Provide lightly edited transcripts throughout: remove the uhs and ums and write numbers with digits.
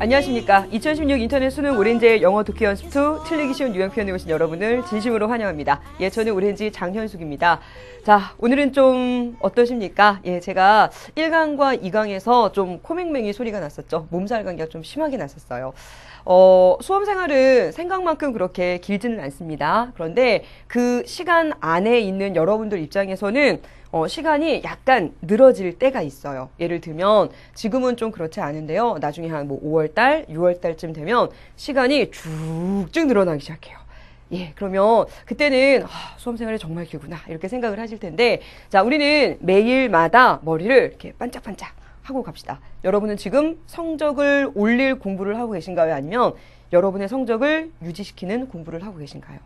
안녕하십니까. 2016 인터넷 수능 오렌지의 영어 독해 연습 2 틀리기 쉬운 유형 표현에 오신 여러분을 진심으로 환영합니다. 예, 저는 오렌지 장현숙입니다. 자, 오늘은 좀 어떠십니까? 예, 제가 1강과 2강에서 좀 코맹맹이 소리가 났었죠. 몸살 감기가 좀 심하게 났었어요. 수험 생활은 생각만큼 그렇게 길지는 않습니다. 그런데 그 시간 안에 있는 여러분들 입장에서는 시간이 약간 늘어질 때가 있어요. 예를 들면 지금은 좀 그렇지 않은데요. 나중에 한 뭐 5월달, 6월달쯤 되면 시간이 쭉쭉 늘어나기 시작해요. 예, 그러면 그때는 수험 생활이 정말 길구나 이렇게 생각을 하실 텐데, 자, 우리는 매일마다 머리를 이렇게 반짝반짝 하고 갑시다. 여러분은 지금 성적을 올릴 공부를 하고 계신가요? 아니면 여러분의 성적을 유지시키는 공부를 하고 계신가요?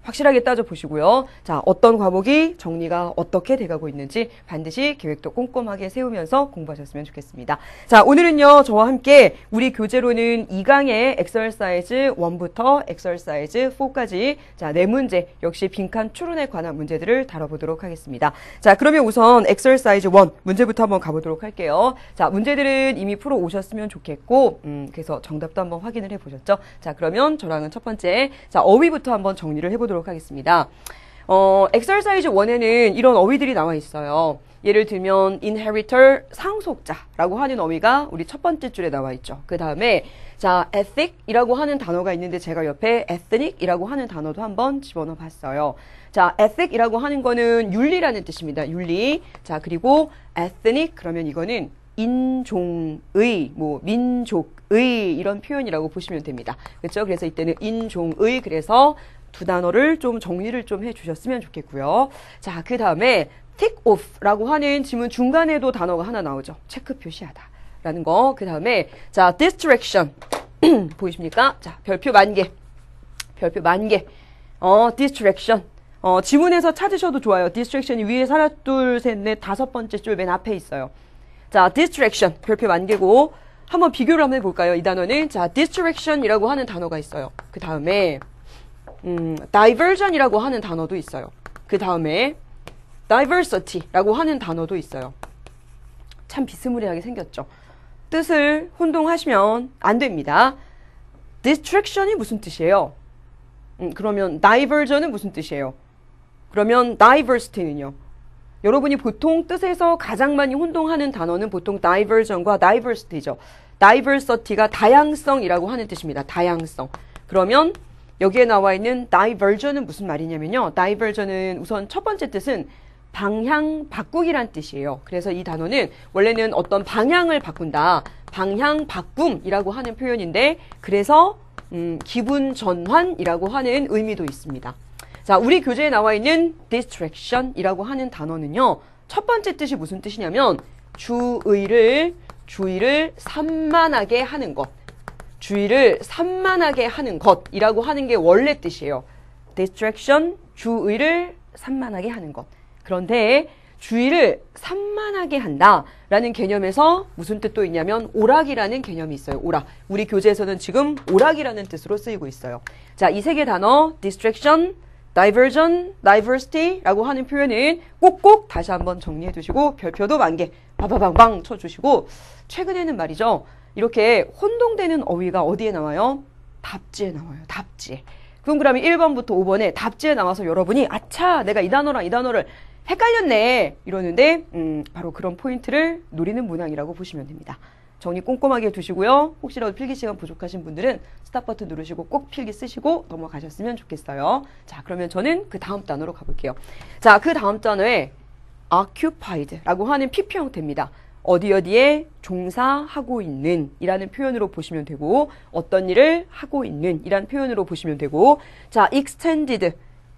확실하게 따져보시고요. 자, 어떤 과목이 정리가 어떻게 돼가고 있는지 반드시 계획도 꼼꼼하게 세우면서 공부하셨으면 좋겠습니다. 자, 오늘은요, 저와 함께 우리 교재로는 2강의 엑서사이즈 1부터 엑서사이즈 4까지 자, 4문제, 역시 빈칸 추론에 관한 문제들을 다뤄보도록 하겠습니다. 자, 그러면 우선 엑서사이즈 1 문제부터 한번 가보도록 할게요. 자, 문제들은 이미 풀어 오셨으면 좋겠고, 그래서 정답도 한번 확인을 해보셨죠? 자, 그러면 저랑은 첫 번째, 자, 어휘부터 한번 정리를 해보도록 하겠습니다. 엑서사이즈 1에는 이런 어휘들이 나와 있어요. 예를 들면 inheritor, 상속자라고 하는 어휘가 우리 첫 번째 줄에 나와 있죠. 그 다음에 자, ethic이라고 하는 단어가 있는데 제가 옆에 ethnic이라고 하는 단어도 한번 집어넣어 봤어요. 자, ethic이라고 하는 거는 윤리라는 뜻입니다. 윤리. 자, 그리고 ethnic 그러면 이거는 인종의, 뭐 민족의 이런 표현이라고 보시면 됩니다. 그렇죠? 그래서 이때는 인종의, 그래서 두 단어를 좀 정리를 좀 해주셨으면 좋겠고요. 자, 그 다음에 tick off라고 하는 지문 중간에도 단어가 하나 나오죠. 체크 표시하다 라는 거. 그 다음에 자, distraction 보이십니까? 자, 별표 10,000개. 별표 10,000개. distraction. 지문에서 찾으셔도 좋아요. distraction이 위에 하나, 둘, 셋, 넷, 5번째 줄 맨 앞에 있어요. 자, distraction. 별표 10,000개고 한번 비교를 한번 해볼까요? 이 단어는 자, distraction이라고 하는 단어가 있어요. 그 다음에 diversion이라고 하는 단어도 있어요. 그 다음에 diversity라고 하는 단어도 있어요. 참 비스무리하게 생겼죠. 뜻을 혼동하시면 안 됩니다. distraction이 무슨 뜻이에요? 그러면 diversion은 무슨 뜻이에요? 그러면 diversity는요? 여러분이 보통 뜻에서 가장 많이 혼동하는 단어는 보통 diversion과 diversity죠. diversity가 다양성이라고 하는 뜻입니다. 다양성. 그러면 여기에 나와 있는 diversion은 무슨 말이냐면요. diversion은 우선 첫 번째 뜻은 방향 바꾸기란 뜻이에요. 그래서 이 단어는 원래는 어떤 방향을 바꾼다. 방향 바꿈이라고 하는 표현인데, 그래서 기분 전환이라고 하는 의미도 있습니다. 자, 우리 교재에 나와 있는 distraction이라고 하는 단어는요. 첫 번째 뜻이 무슨 뜻이냐면 주의를 산만하게 하는 것. 주의를 산만하게 하는 것이라고 하는 게 원래 뜻이에요. distraction, 주의를 산만하게 하는 것. 그런데 주의를 산만하게 한다라는 개념에서 무슨 뜻도 있냐면 오락이라는 개념이 있어요. 오락. 우리 교재에서는 지금 오락이라는 뜻으로 쓰이고 있어요. 자, 이 세 개 단어 distraction, diversion, diversity라고 하는 표현은 꼭꼭 다시 한번 정리해 두시고 별표도 10,000개 바바방방 쳐주시고, 최근에는 말이죠. 이렇게 혼동되는 어휘가 어디에 나와요? 답지에 나와요. 답지에. 그러면 1번부터 5번에 답지에 나와서 여러분이 아차, 내가 이 단어랑 이 단어를 헷갈렸네 이러는데 바로 그런 포인트를 노리는 문항이라고 보시면 됩니다. 정리 꼼꼼하게 해두시고요. 혹시라도 필기 시간 부족하신 분들은 스탑 버튼 누르시고 꼭 필기 쓰시고 넘어가셨으면 좋겠어요. 자, 그러면 저는 그 다음 단어로 가볼게요. 자, 그 다음 단어에 occupied라고 하는 PP 형태입니다. 어디에 종사하고 있는 이라는 표현으로 보시면 되고, 어떤 일을 하고 있는 이라는 표현으로 보시면 되고, 자, extended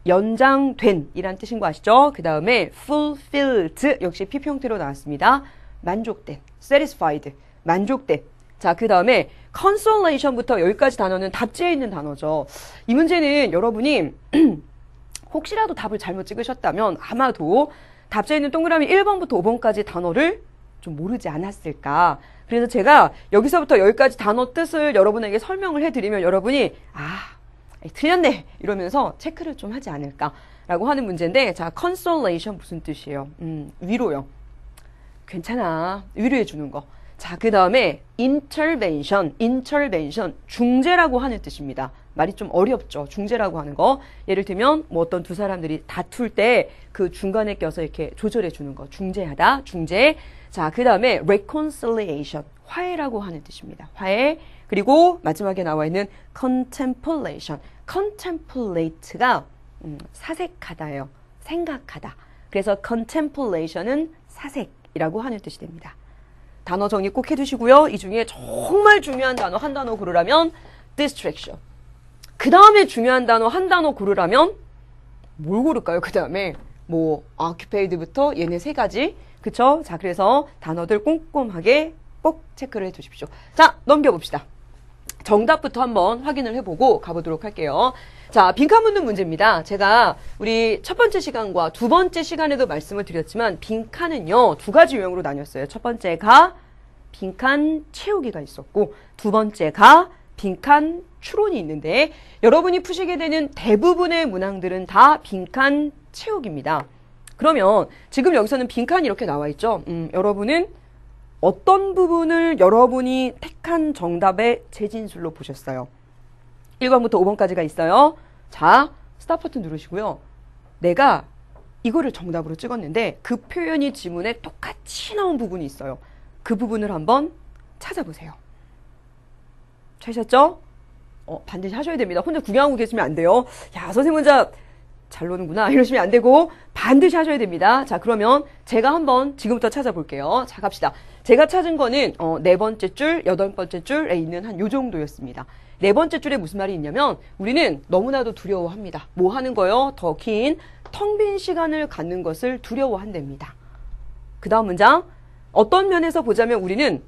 연장된 이란 뜻인 거 아시죠? 그 다음에 fulfilled 역시 PP 형태로 나왔습니다. 만족된, satisfied, 만족된. 자, 그 다음에 consolation부터 여기까지 단어는 답지에 있는 단어죠. 이 문제는 여러분이 혹시라도 답을 잘못 찍으셨다면 아마도 답지에 있는 동그라미 1번부터 5번까지 단어를 좀 모르지 않았을까. 그래서 제가 여기서부터 여기까지 단어 뜻을 여러분에게 설명을 해드리면 여러분이 틀렸네 이러면서 체크를 좀 하지 않을까라고 하는 문제인데, 자, consolation 무슨 뜻이에요? 위로요. 괜찮아. 위로해 주는 거. 자, 그 다음에 intervention, 중재라고 하는 뜻입니다. 말이 좀 어렵죠. 중재라고 하는 거. 예를 들면 뭐 어떤 두 사람들이 다툴 때 그 중간에 껴서 이렇게 조절해 주는 거. 중재하다, 중재. 자, 그 다음에 reconciliation, 화해라고 하는 뜻입니다. 화해. 그리고 마지막에 나와 있는 contemplate가 사색하다예요. 생각하다. 그래서 contemplation은 사색이라고 하는 뜻이 됩니다. 단어 정리 꼭 해두시고요. 이 중에 정말 중요한 단어 한 단어 고르라면 distraction. 그 다음에 중요한 단어 한 단어 고르라면 뭘 고를까요? 그 다음에 뭐 occupied부터 얘네 세 가지. 그쵸? 자, 그래서 단어들 꼼꼼하게 꼭 체크를 해두십시오. 자, 넘겨봅시다. 정답부터 한번 확인을 해보고 가보도록 할게요. 자, 빈칸 묻는 문제입니다. 제가 우리 첫 번째 시간과 두 번째 시간에도 말씀을 드렸지만 빈칸은요, 두 가지 유형으로 나뉘었어요. 첫 번째가 빈칸 채우기가 있었고, 두 번째가 빈칸 추론이 있는데, 여러분이 푸시게 되는 대부분의 문항들은 다 빈칸 채우기입니다. 그러면 지금 여기서는 빈칸이 이렇게 나와 있죠. 여러분은 어떤 부분을 여러분이 택한 정답의 재진술로 보셨어요? 1번부터 5번까지가 있어요. 자, 스탑 버튼 누르시고요. 내가 이거를 정답으로 찍었는데 그 표현이 지문에 똑같이 나온 부분이 있어요. 그 부분을 한번 찾아보세요. 찾으셨죠? 반드시 하셔야 됩니다. 혼자 구경하고 계시면 안 돼요. 야, 선생님 혼자 잘 노는구나 이러시면 안 되고 반드시 하셔야 됩니다. 자, 그러면 제가 한번 지금부터 찾아볼게요. 자, 갑시다. 제가 찾은 거는 네 번째 줄, 여덟 번째 줄에 있는 한 요 정도였습니다. 네 번째 줄에 무슨 말이 있냐면 우리는 너무나도 두려워합니다. 뭐 하는 거요? 더 긴 텅 빈 시간을 갖는 것을 두려워한답니다. 그 다음 문장. 어떤 면에서 보자면 우리는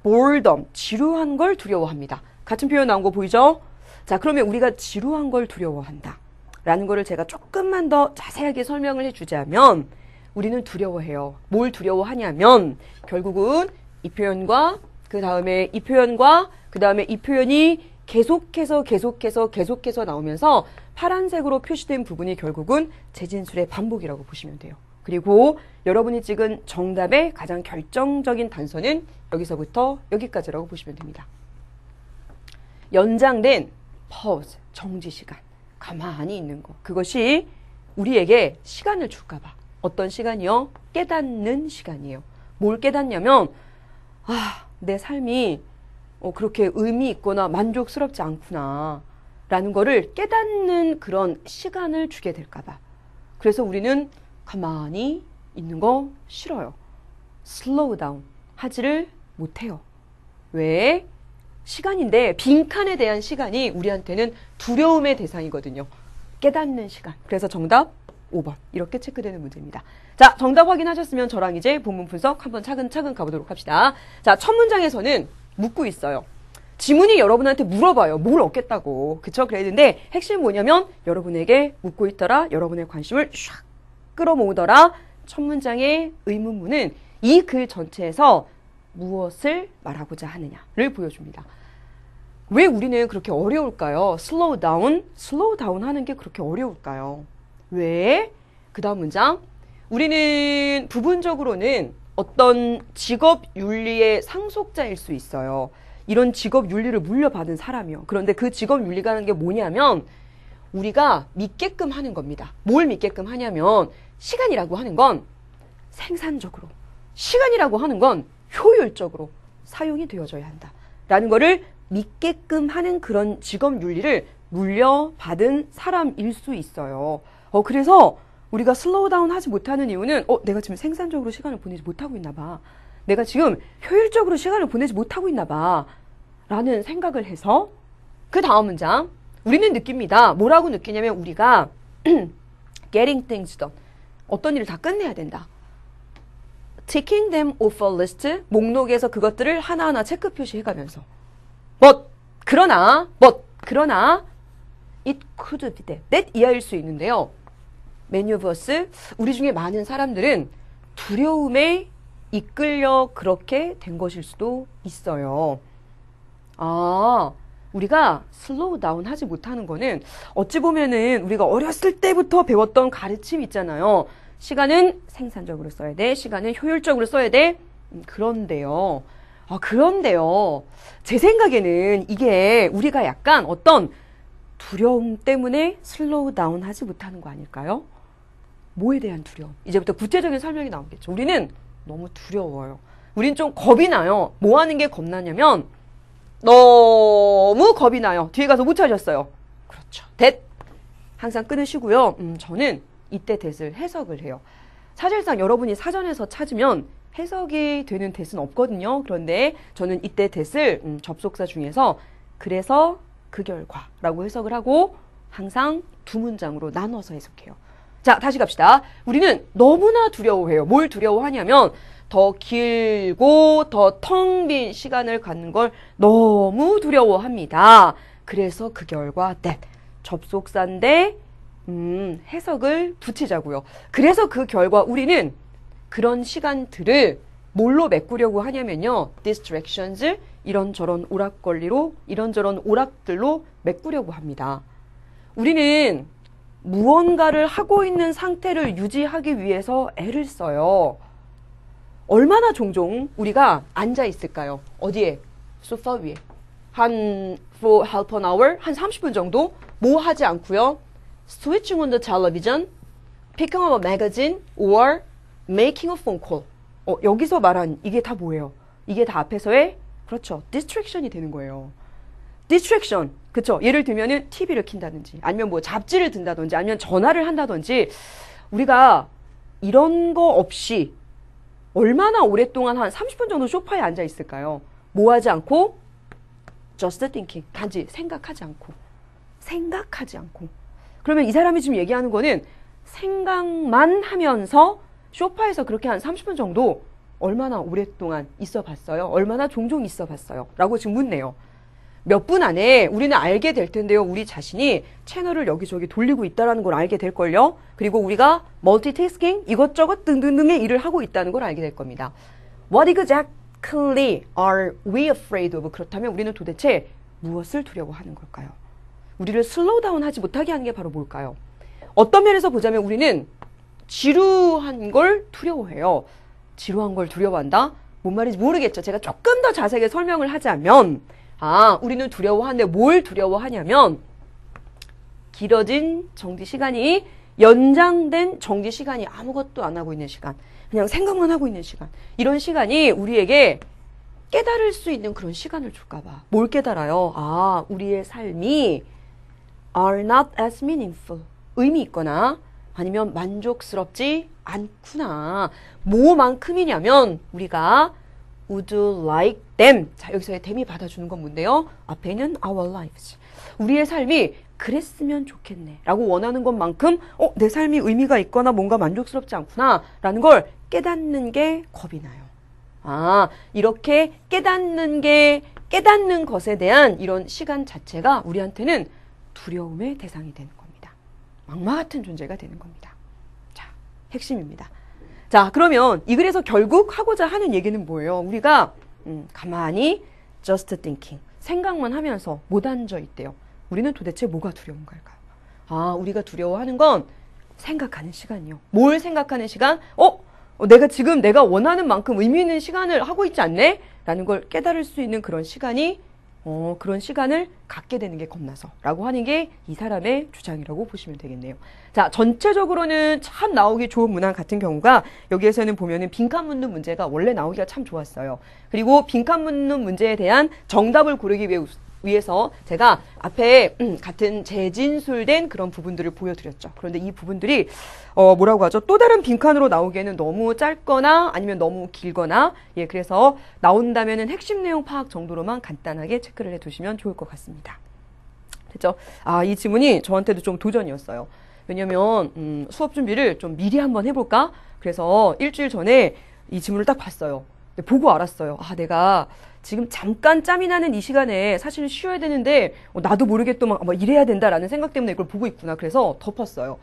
boredom, 지루한 걸 두려워합니다. 같은 표현 나온 거 보이죠? 자, 그러면 우리가 지루한 걸 두려워한다 라는 거를 제가 조금만 더 자세하게 설명을 해주자면 우리는 두려워해요. 뭘 두려워하냐면 결국은 이 표현과 그 다음에 이 표현과 그 다음에 이 표현이 계속해서 나오면서 파란색으로 표시된 부분이 결국은 재진술의 반복이라고 보시면 돼요. 그리고 여러분이 찍은 정답의 가장 결정적인 단서는 여기서부터 여기까지라고 보시면 됩니다. 연장된 pause, 정지 시간, 가만히 있는 거. 그것이 우리에게 시간을 줄까봐. 어떤 시간이요? 깨닫는 시간이에요. 뭘 깨닫냐면 내 삶이 그렇게 의미 있거나 만족스럽지 않구나 라는 거를 깨닫는 그런 시간을 주게 될까봐. 그래서 우리는 가만히 있는 거 싫어요. slow down 하지를 못해요. 왜? 시간인데 빈칸에 대한 시간이 우리한테는 두려움의 대상이거든요. 깨닫는 시간. 그래서 정답 5번 이렇게 체크되는 문제입니다. 자, 정답 확인하셨으면 저랑 이제 본문 분석 한번 차근차근 가보도록 합시다. 자, 첫 문장에서는 묻고 있어요. 지문이 여러분한테 물어봐요. 뭘 얻겠다고. 그쵸? 그랬는데 핵심이 뭐냐면 여러분에게 묻고 있더라. 여러분의 관심을 샥 끌어모으더라. 첫 문장의 의문문은 이 글 전체에서 무엇을 말하고자 하느냐를 보여줍니다. 왜 우리는 그렇게 어려울까요? slow down 하는 게 그렇게 어려울까요? 왜? 그 다음 문장. 우리는 부분적으로는 어떤 직업 윤리의 상속자일 수 있어요. 이런 직업 윤리를 물려받은 사람이요. 그런데 그 직업 윤리가 하는 게 뭐냐면 우리가 믿게끔 하는 겁니다. 뭘 믿게끔 하냐면 시간이라고 하는 건 생산적으로, 시간이라고 하는 건 효율적으로 사용이 되어져야 한다. 라는 거를 믿게끔 하는 그런 직업 윤리를 물려받은 사람일 수 있어요. 그래서 우리가 슬로우 다운 하지 못하는 이유는 내가 지금 생산적으로 시간을 보내지 못하고 있나 봐. 내가 지금 효율적으로 시간을 보내지 못하고 있나 봐. 라는 생각을 해서 그 다음 문장. 우리는 느낍니다. 뭐라고 느끼냐면 우리가 getting things done. 어떤 일을 다 끝내야 된다. ticking them off a list. 목록에서 그것들을 하나하나 체크 표시해가면서 그러나 it could be that 이하일 수 있는데요. many of us, 우리 중에 많은 사람들은 두려움에 이끌려 그렇게 된 것일 수도 있어요. 우리가 슬로우 다운 하지 못하는 거는 어찌 보면은 우리가 어렸을 때부터 배웠던 가르침 있잖아요. 시간은 생산적으로 써야 돼. 시간은 효율적으로 써야 돼. 그런데요. 그런데요. 제 생각에는 이게 우리가 약간 어떤 두려움 때문에 슬로우 다운 하지 못하는 거 아닐까요? 뭐에 대한 두려움? 이제부터 구체적인 설명이 나오겠죠. 우리는 너무 두려워요. 우린 좀 겁이 나요. 뭐 하는 게 겁나냐면 너무 겁이 나요. 뒤에 가서 못 찾았어요. 그렇죠. that 항상 끊으시고요. 저는 이때 that을 해석을 해요. 사실상 여러분이 사전에서 찾으면 해석이 되는 that은 없거든요. 그런데 저는 이때 that을 접속사 중에서 그래서 그 결과라고 해석을 하고 항상 두 문장으로 나눠서 해석해요. 자, 다시 갑시다. 우리는 너무나 두려워해요. 뭘 두려워하냐면 더 길고 더 텅 빈 시간을 갖는 걸 너무 두려워합니다. 그래서 그 결과 that 접속사인데 해석을 붙이자고요. 그래서 그 결과 우리는 그런 시간들을 뭘로 메꾸려고 하냐면요. distractions, 이런저런 오락거리로 이런저런 오락들로 메꾸려고 합니다. 우리는 무언가를 하고 있는 상태를 유지하기 위해서 애를 써요. 얼마나 종종 우리가 앉아 있을까요? 어디에? 소파 위에. for half an hour? 한 30분 정도? 뭐 하지 않고요. Switching on the television, picking up a magazine, or making a phone call. 여기서 말한 이게 다 뭐예요? 이게 다 앞에서의 그렇죠. distraction이 되는 거예요. distraction. 그쵸? 예를 들면은 TV를 킨다든지 아니면 뭐 잡지를 든다든지 아니면 전화를 한다든지 우리가 이런 거 없이 얼마나 오랫동안 한 30분 정도 소파에 앉아 있을까요? 뭐 하지 않고 just thinking. 단지 생각하지 않고. 그러면 이 사람이 지금 얘기하는 거는 생각만 하면서 소파에서 그렇게 한 30분 정도 얼마나 오랫동안 있어 봤어요? 얼마나 종종 있어 봤어요? 라고 지금 묻네요. 몇 분 안에 우리는 알게 될 텐데요. 우리 자신이 채널을 여기저기 돌리고 있다는 걸 알게 될걸요. 그리고 우리가 멀티태스킹 이것저것 등등등의 일을 하고 있다는 걸 알게 될 겁니다. What exactly are we afraid of? 그렇다면 우리는 도대체 무엇을 두려워하는 걸까요? 우리를 슬로우 다운 하지 못하게 하는 게 바로 뭘까요? 어떤 면에서 보자면 우리는 지루한 걸 두려워해요. 지루한 걸 두려워한다? 뭔 말인지 모르겠죠. 제가 조금 더 자세하게 설명을 하자면 우리는 두려워하는데 뭘 두려워하냐면 길어진 정지 시간이 연장된 정지 시간이 아무것도 안 하고 있는 시간, 그냥 생각만 하고 있는 시간, 이런 시간이 우리에게 깨달을 수 있는 그런 시간을 줄까 봐. 뭘 깨달아요? 우리의 삶이 are not as meaningful. 의미 있거나 아니면 만족스럽지 않구나. 뭐만큼이냐면 우리가 would like them. 자, 여기서의 them이 받아주는 건 뭔데요? 앞에는 our lives. 우리의 삶이 그랬으면 좋겠네 라고 원하는 것만큼 내 삶이 의미가 있거나 뭔가 만족스럽지 않구나 라는 걸 깨닫는 게 겁이 나요. 이렇게 깨닫는 것에 대한 이런 시간 자체가 우리한테는 두려움의 대상이 되는 겁니다. 악마 같은 존재가 되는 겁니다. 자, 핵심입니다. 자, 그러면 이 글에서 결국 하고자 하는 얘기는 뭐예요? 우리가 가만히 just thinking, 생각만 하면서 못 앉아 있대요. 우리는 도대체 뭐가 두려운 걸까요? 우리가 두려워하는 건 생각하는 시간이요. 뭘 생각하는 시간? 내가 지금 내가 원하는 만큼 의미 있는 시간을 하고 있지 않네? 라는 걸 깨달을 수 있는 그런 시간이 그런 시간을 갖게 되는 게 겁나서 라고 하는 게 이 사람의 주장이라고 보시면 되겠네요. 자, 전체적으로는 참 나오기 좋은 문항 같은 경우가 여기에서는 보면은 빈칸 묻는 문제가 원래 나오기가 참 좋았어요. 그리고 빈칸 묻는 문제에 대한 정답을 고르기 위해서 제가 앞에 같은 재진술된 그런 부분들을 보여드렸죠. 그런데 이 부분들이 뭐라고 하죠? 또 다른 빈칸으로 나오기에는 너무 짧거나 아니면 너무 길거나 그래서 나온다면은 핵심 내용 파악 정도로만 간단하게 체크를 해두시면 좋을 것 같습니다. 됐죠? 이 지문이 저한테도 좀 도전이었어요. 왜냐면 수업 준비를 좀 미리 한번 해볼까? 그래서 일주일 전에 이 지문을 딱 봤어요. 보고 알았어요. 내가 지금 잠깐 짬이 나는 이 시간에 사실은 쉬어야 되는데 나도 모르겠더만 이래야 된다라는 생각 때문에 이걸 보고 있구나. 그래서 덮었어요.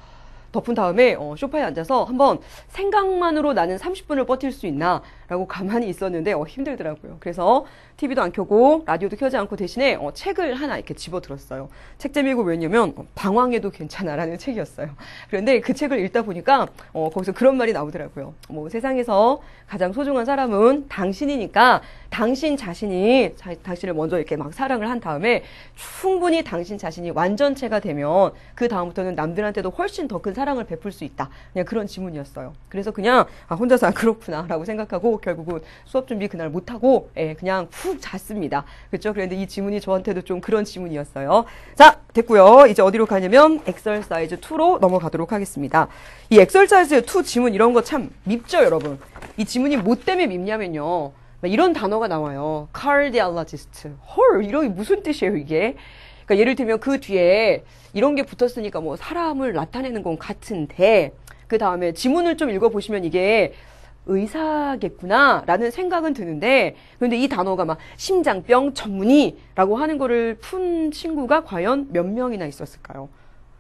덮은 다음에 소파에 앉아서 한번 생각만으로 나는 30분을 버틸 수 있나 라고 가만히 있었는데 힘들더라고요. 그래서 TV도 안 켜고 라디오도 켜지 않고 대신에 책을 하나 이렇게 집어들었어요. 책 제목이 뭐였냐면 방황해도 괜찮아라는 책이었어요. 그런데 그 책을 읽다 보니까 거기서 그런 말이 나오더라고요. 뭐 세상에서 가장 소중한 사람은 당신이니까 당신 자신이 당신을 먼저 이렇게 막 사랑을 한 다음에 충분히 당신 자신이 완전체가 되면 그 다음부터는 남들한테도 훨씬 더 큰 사랑을 베풀 수 있다. 그냥 그런 지문이었어요. 그래서 그냥 혼자서 그렇구나 라고 생각하고 결국은 수업 준비 그날 못하고 그냥 푹 잤습니다. 그렇죠? 그런데 이 지문이 저한테도 좀 그런 지문이었어요. 자, 됐고요. 이제 어디로 가냐면 엑서사이즈 2로 넘어가도록 하겠습니다. 이 엑서사이즈 2 지문 이런 거 참 밉죠, 여러분. 이 지문이 뭐 때문에 밉냐면요. 이런 단어가 나와요. cardiologist. 헐, 이런 무슨 뜻이에요, 이게? 그러니까 예를 들면 그 뒤에 이런 게 붙었으니까 뭐 사람을 나타내는 건 같은데 그 다음에 지문을 좀 읽어보시면 이게 의사겠구나 라는 생각은 드는데 그런데 이 단어가 막 심장병 전문의라고 하는 거를 푼 친구가 과연 몇 명이나 있었을까요?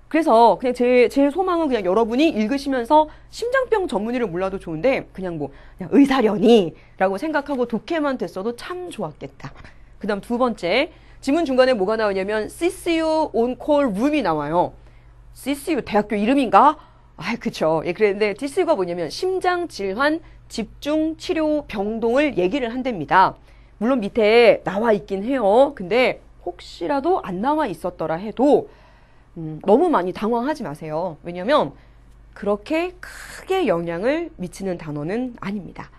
그래서 그냥 제 소망은 그냥 여러분이 읽으시면서 심장병 전문의를 몰라도 좋은데 그냥 의사려니라고 생각하고 독해만 됐어도 참 좋았겠다. 그 다음 두 번째 지문 중간에 뭐가 나오냐면 CCU 온콜 룸이 나와요. CCU 대학교 이름인가? 그쵸. 그랬는데 CCU가 뭐냐면 심장질환 집중치료 병동을 얘기를 한답니다. 물론 밑에 나와 있긴 해요. 근데 혹시라도 안 나와 있었더라 해도 너무 많이 당황하지 마세요. 왜냐면 그렇게 크게 영향을 미치는 단어는 아닙니다.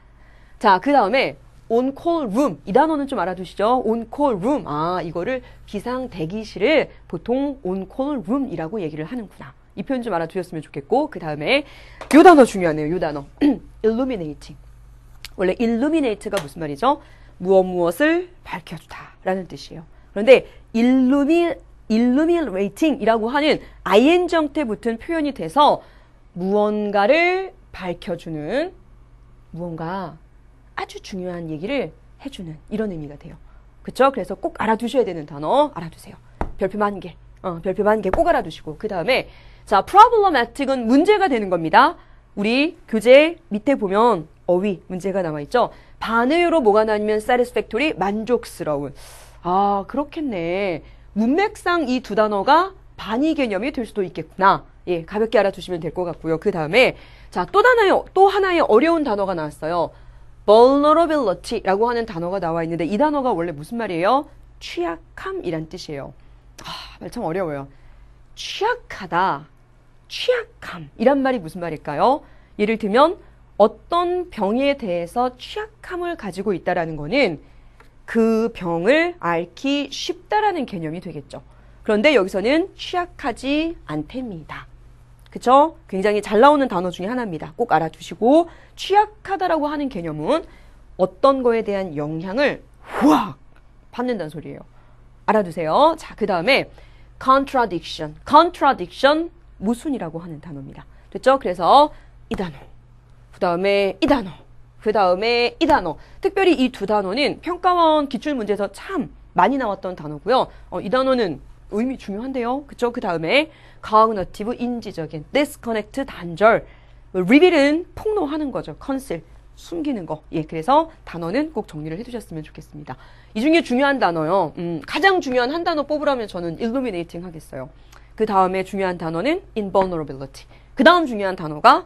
자, 그 다음에 on call room 이 단어는 좀 알아두시죠. on call room 이거를 비상 대기실을 보통 on call room이라고 얘기를 하는구나. 이 표현 좀 알아두셨으면 좋겠고 그 다음에 요 단어 중요하네요. 요 단어 illuminating. 원래 illuminate가 무슨 말이죠? 무엇을 밝혀주다 라는 뜻이에요. 그런데 illuminating이라고 하는 ing 형태 붙은 표현이 돼서 무언가를 밝혀주는 무언가 아주 중요한 얘기를 해주는 이런 의미가 돼요. 그쵸? 그래서 꼭 알아두셔야 되는 단어 알아두세요. 별표 10,000개. 별표 10,000개 꼭 알아두시고 그 다음에 자, problematic은 문제가 되는 겁니다. 우리 교재 밑에 보면 어휘 문제가 나와있죠. 반의어로 뭐가 나오면 satisfactory 만족스러운. 그렇겠네. 문맥상 이 두 단어가 반의 개념이 될 수도 있겠구나. 가볍게 알아두시면 될 것 같고요. 그 다음에 자, 또 하나의 어려운 단어가 나왔어요. vulnerability라고 하는 단어가 나와 있는데 이 단어가 원래 무슨 말이에요? 취약함이란 뜻이에요. 말 참 어려워요. 취약하다, 취약함 이란 말이 무슨 말일까요? 예를 들면 어떤 병에 대해서 취약함을 가지고 있다라는 거는 그 병을 앓기 쉽다라는 개념이 되겠죠. 그런데 여기서는 취약하지 않답니다. 그쵸? 굉장히 잘 나오는 단어 중에 하나입니다. 꼭 알아두시고 취약하다라고 하는 개념은 어떤 거에 대한 영향을 후악 받는다는 소리예요. 알아두세요. 자, 그 다음에 contradiction. contradiction 모순이라고 하는 단어입니다. 됐죠? 그래서 이 단어, 그 다음에 이 단어, 그 다음에 이 단어. 특별히 이 두 단어는 평가원 기출문제에서 참 많이 나왔던 단어고요. 이 단어는 의미 중요한데요. 그쵸? 그 다음에 cognitive 인지적인 disconnect 단절. reveal은 폭로하는 거죠. conceal 숨기는 거. 그래서 단어는 꼭 정리를 해두셨으면 좋겠습니다. 이 중에 중요한 단어요. 가장 중요한 한 단어 뽑으라면 저는 illuminating 하겠어요. 그 다음에 중요한 단어는 invulnerability. 그 다음 중요한 단어가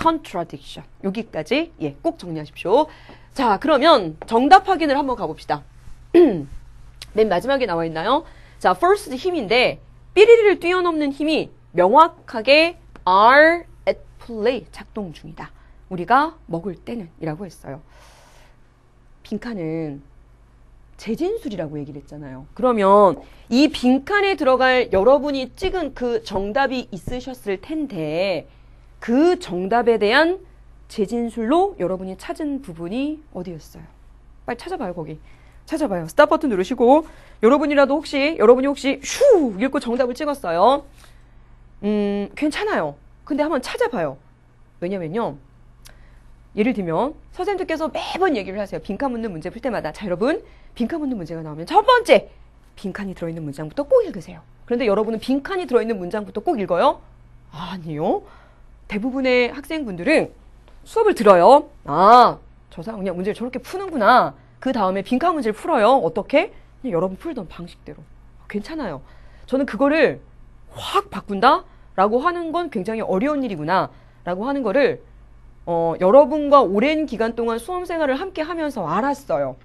contradiction. 여기까지 꼭 정리하십시오. 자, 그러면 정답 확인을 한번 가봅시다. 맨 마지막에 나와 있나요? 자, first 힘인데 삐리리를 뛰어넘는 힘이 명확하게 are at play 작동 중이다. 우리가 먹을 때는 이라고 했어요. 빈칸은 재진술이라고 얘기를 했잖아요. 그러면 이 빈칸에 들어갈 여러분이 찍은 그 정답이 있으셨을 텐데 그 정답에 대한 재진술로 여러분이 찾은 부분이 어디였어요? 빨리 찾아봐요. 거기. 찾아봐요. 스탑 버튼 누르시고 여러분이 혹시 슈 읽고 정답을 찍었어요. 괜찮아요. 근데 한번 찾아봐요. 왜냐면요. 예를 들면 선생님께서 매번 얘기를 하세요. 빈칸 묻는 문제 풀 때마다. 자, 여러분 빈칸 묻는 문제가 나오면 첫 번째 빈칸이 들어있는 문장부터 꼭 읽으세요. 그런데 여러분은 빈칸이 들어있는 문장부터 꼭 읽어요? 아니요. 대부분의 학생분들은 수업을 들어요. 저 사람 그냥 문제를 저렇게 푸는구나. 그 다음에 빈칸 문제를 풀어요. 어떻게? 그냥 여러분 풀던 방식대로. 괜찮아요. 저는 그거를 확 바꾼다? 라고 하는 건 굉장히 어려운 일이구나. 라고 하는 거를 여러분과 오랜 기간 동안 수험 생활을 함께 하면서 알았어요.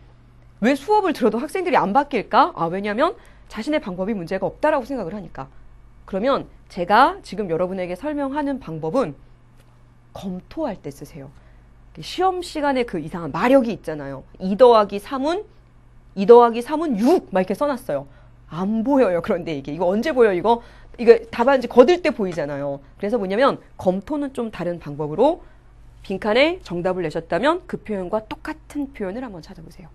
왜 수업을 들어도 학생들이 안 바뀔까? 왜냐면 자신의 방법이 문제가 없다라고 생각을 하니까. 그러면 제가 지금 여러분에게 설명하는 방법은 검토할 때 쓰세요. 시험 시간에 그 이상한 마력이 있잖아요. 2 더하기 3은 6! 막 이렇게 써놨어요. 안 보여요. 그런데 이거 언제 보여, 이거 답안지 거들 때 보이잖아요. 그래서 뭐냐면 검토는 좀 다른 방법으로 빈칸에 정답을 내셨다면 그 표현과 똑같은 표현을 한번 찾아보세요.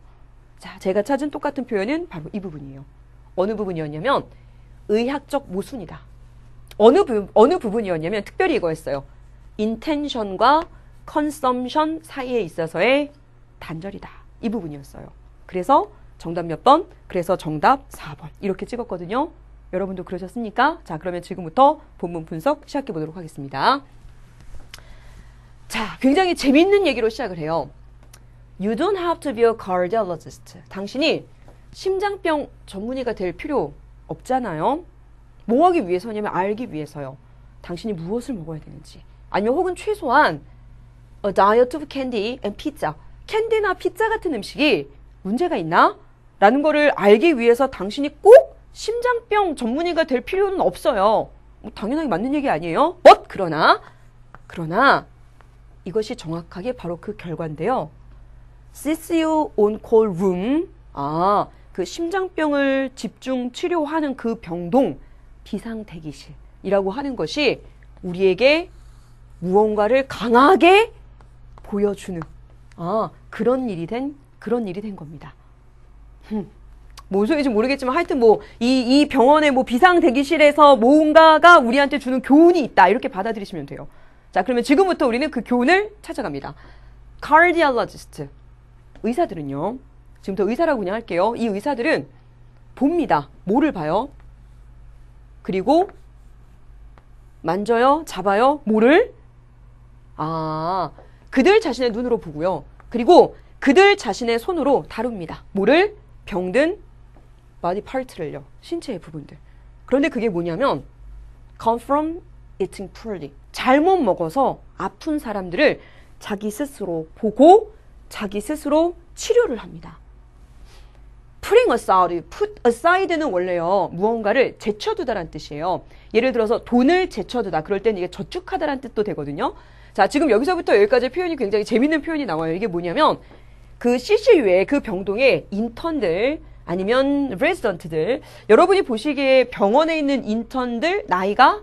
자, 제가 찾은 똑같은 표현은 바로 이 부분이에요. 어느 부분이었냐면 의학적 모순이다. 어느 부분이었냐면 특별히 이거였어요. intention과 consumption 사이에 있어서의 단절이다. 이 부분이었어요. 그래서 정답 몇 번? 그래서 정답 4번. 이렇게 찍었거든요. 여러분도 그러셨습니까? 자, 그러면 지금부터 본문 분석 시작해 보도록 하겠습니다. 자, 굉장히 재밌는 얘기로 시작을 해요. You don't have to be a cardiologist. 당신이 심장병 전문의가 될 필요 없잖아요. 뭐 하기 위해서냐면 알기 위해서요. 당신이 무엇을 먹어야 되는지. 아니면 혹은 최소한 a diet of candy and pizza. 캔디나 피자 같은 음식이 문제가 있나? 라는 거를 알기 위해서 당신이 꼭 심장병 전문의가 될 필요는 없어요. 당연하게 맞는 얘기 아니에요? 그러나 이것이 정확하게 바로 그 결과인데요. CCU on-call room, 그 심장병을 집중 치료하는 그 병동 비상대기실이라고 하는 것이 우리에게 무언가를 강하게 보여주는 그런 일이 된 겁니다. 뭔 소리인지 모르겠지만 하여튼 이 병원의 비상대기실에서 뭔가가 우리한테 주는 교훈이 있다. 이렇게 받아들이시면 돼요. 자, 그러면 지금부터 우리는 그 교훈을 찾아갑니다. cardiologist. 의사들은요. 지금부터 의사라고 그냥 할게요. 이 의사들은 봅니다. 뭐를 봐요? 그리고 만져요? 잡아요? 뭐를? 그들 자신의 눈으로 보고요. 그리고 그들 자신의 손으로 다룹니다. 뭐를? 병든 body part를요. 신체의 부분들. 그런데 그게 뭐냐면 come from eating poorly. 잘못 먹어서 아픈 사람들을 자기 스스로 보고 자기 스스로 치료를 합니다. putting aside, put aside는 원래요. 무언가를 제쳐두다란 뜻이에요. 예를 들어서 돈을 제쳐두다. 그럴 땐 이게 저축하다란 뜻도 되거든요. 자, 지금 여기서부터 여기까지 표현이 굉장히 재밌는 표현이 나와요. 이게 뭐냐면 그 CCU의 그 병동의 인턴들 아니면 레지던트들, 여러분이 보시기에 병원에 있는 인턴들 나이가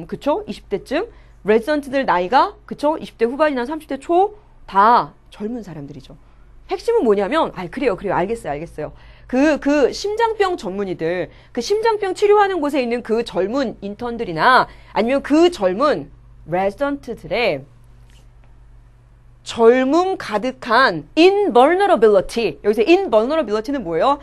그쵸? 20대쯤, 레지던트들 나이가 그쵸? 20대 후반이나 30대 초 다 젊은 사람들이죠. 핵심은 뭐냐면 그래요. 알겠어요. 그 심장병 전문의들, 그 심장병 치료하는 곳에 있는 그 젊은 인턴들이나 아니면 그 젊은 레지던트들의 젊음 가득한 invulnerability. 여기서 invulnerability는 뭐예요?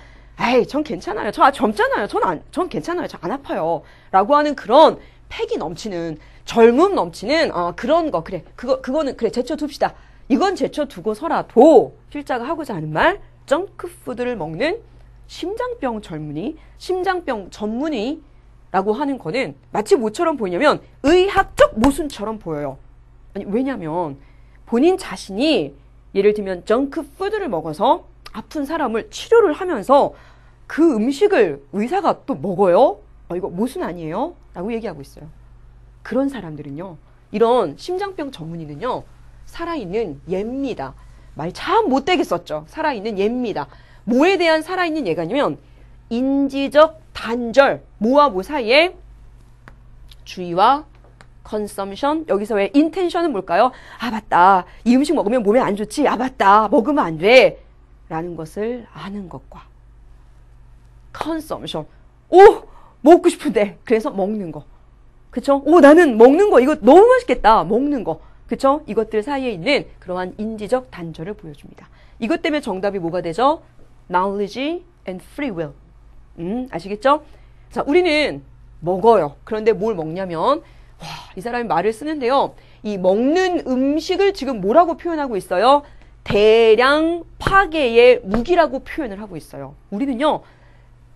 전 괜찮아요. 저 젊잖아요. 전 괜찮아요. 저 안 아파요. 라고 하는 그런 패기 넘치는, 젊음 넘치는, 그런 거. 그래. 그거는, 그래. 제쳐둡시다. 이건 제쳐두고서라도, 필자가 하고자 하는 말, 정크푸드를 먹는 심장병 전문의라고 하는 거는 마치 뭐처럼 보이냐면 의학적 모순처럼 보여요. 왜냐면, 본인 자신이 예를 들면 정크푸드를 먹어서 아픈 사람을 치료를 하면서 그 음식을 의사가 또 먹어요? 이거 모순 아니에요? 라고 얘기하고 있어요. 그런 사람들은요. 이런 심장병 전문의는요. 살아있는 예입니다. 말 참 못되게 썼죠. 살아있는 예입니다. 뭐에 대한 살아있는 예가냐면 인지적 단절, 뭐와 뭐 사이에 주의와 consumption, 여기서 왜 intention은 뭘까요? 맞다. 이 음식 먹으면 몸에 안 좋지? 맞다. 먹으면 안 돼. 라는 것을 아는 것과 consumption. 먹고 싶은데. 그래서 먹는 거. 그쵸? 나는 먹는 거. 이거 너무 맛있겠다. 먹는 거. 그쵸? 이것들 사이에 있는 그러한 인지적 단절을 보여줍니다. 이것 때문에 정답이 뭐가 되죠? knowledge and free will. 아시겠죠? 자, 우리는 먹어요. 그런데 뭘 먹냐면 이 사람이 말을 쓰는데요. 이 먹는 음식을 지금 뭐라고 표현하고 있어요? 대량 파괴의 무기라고 표현을 하고 있어요. 우리는요,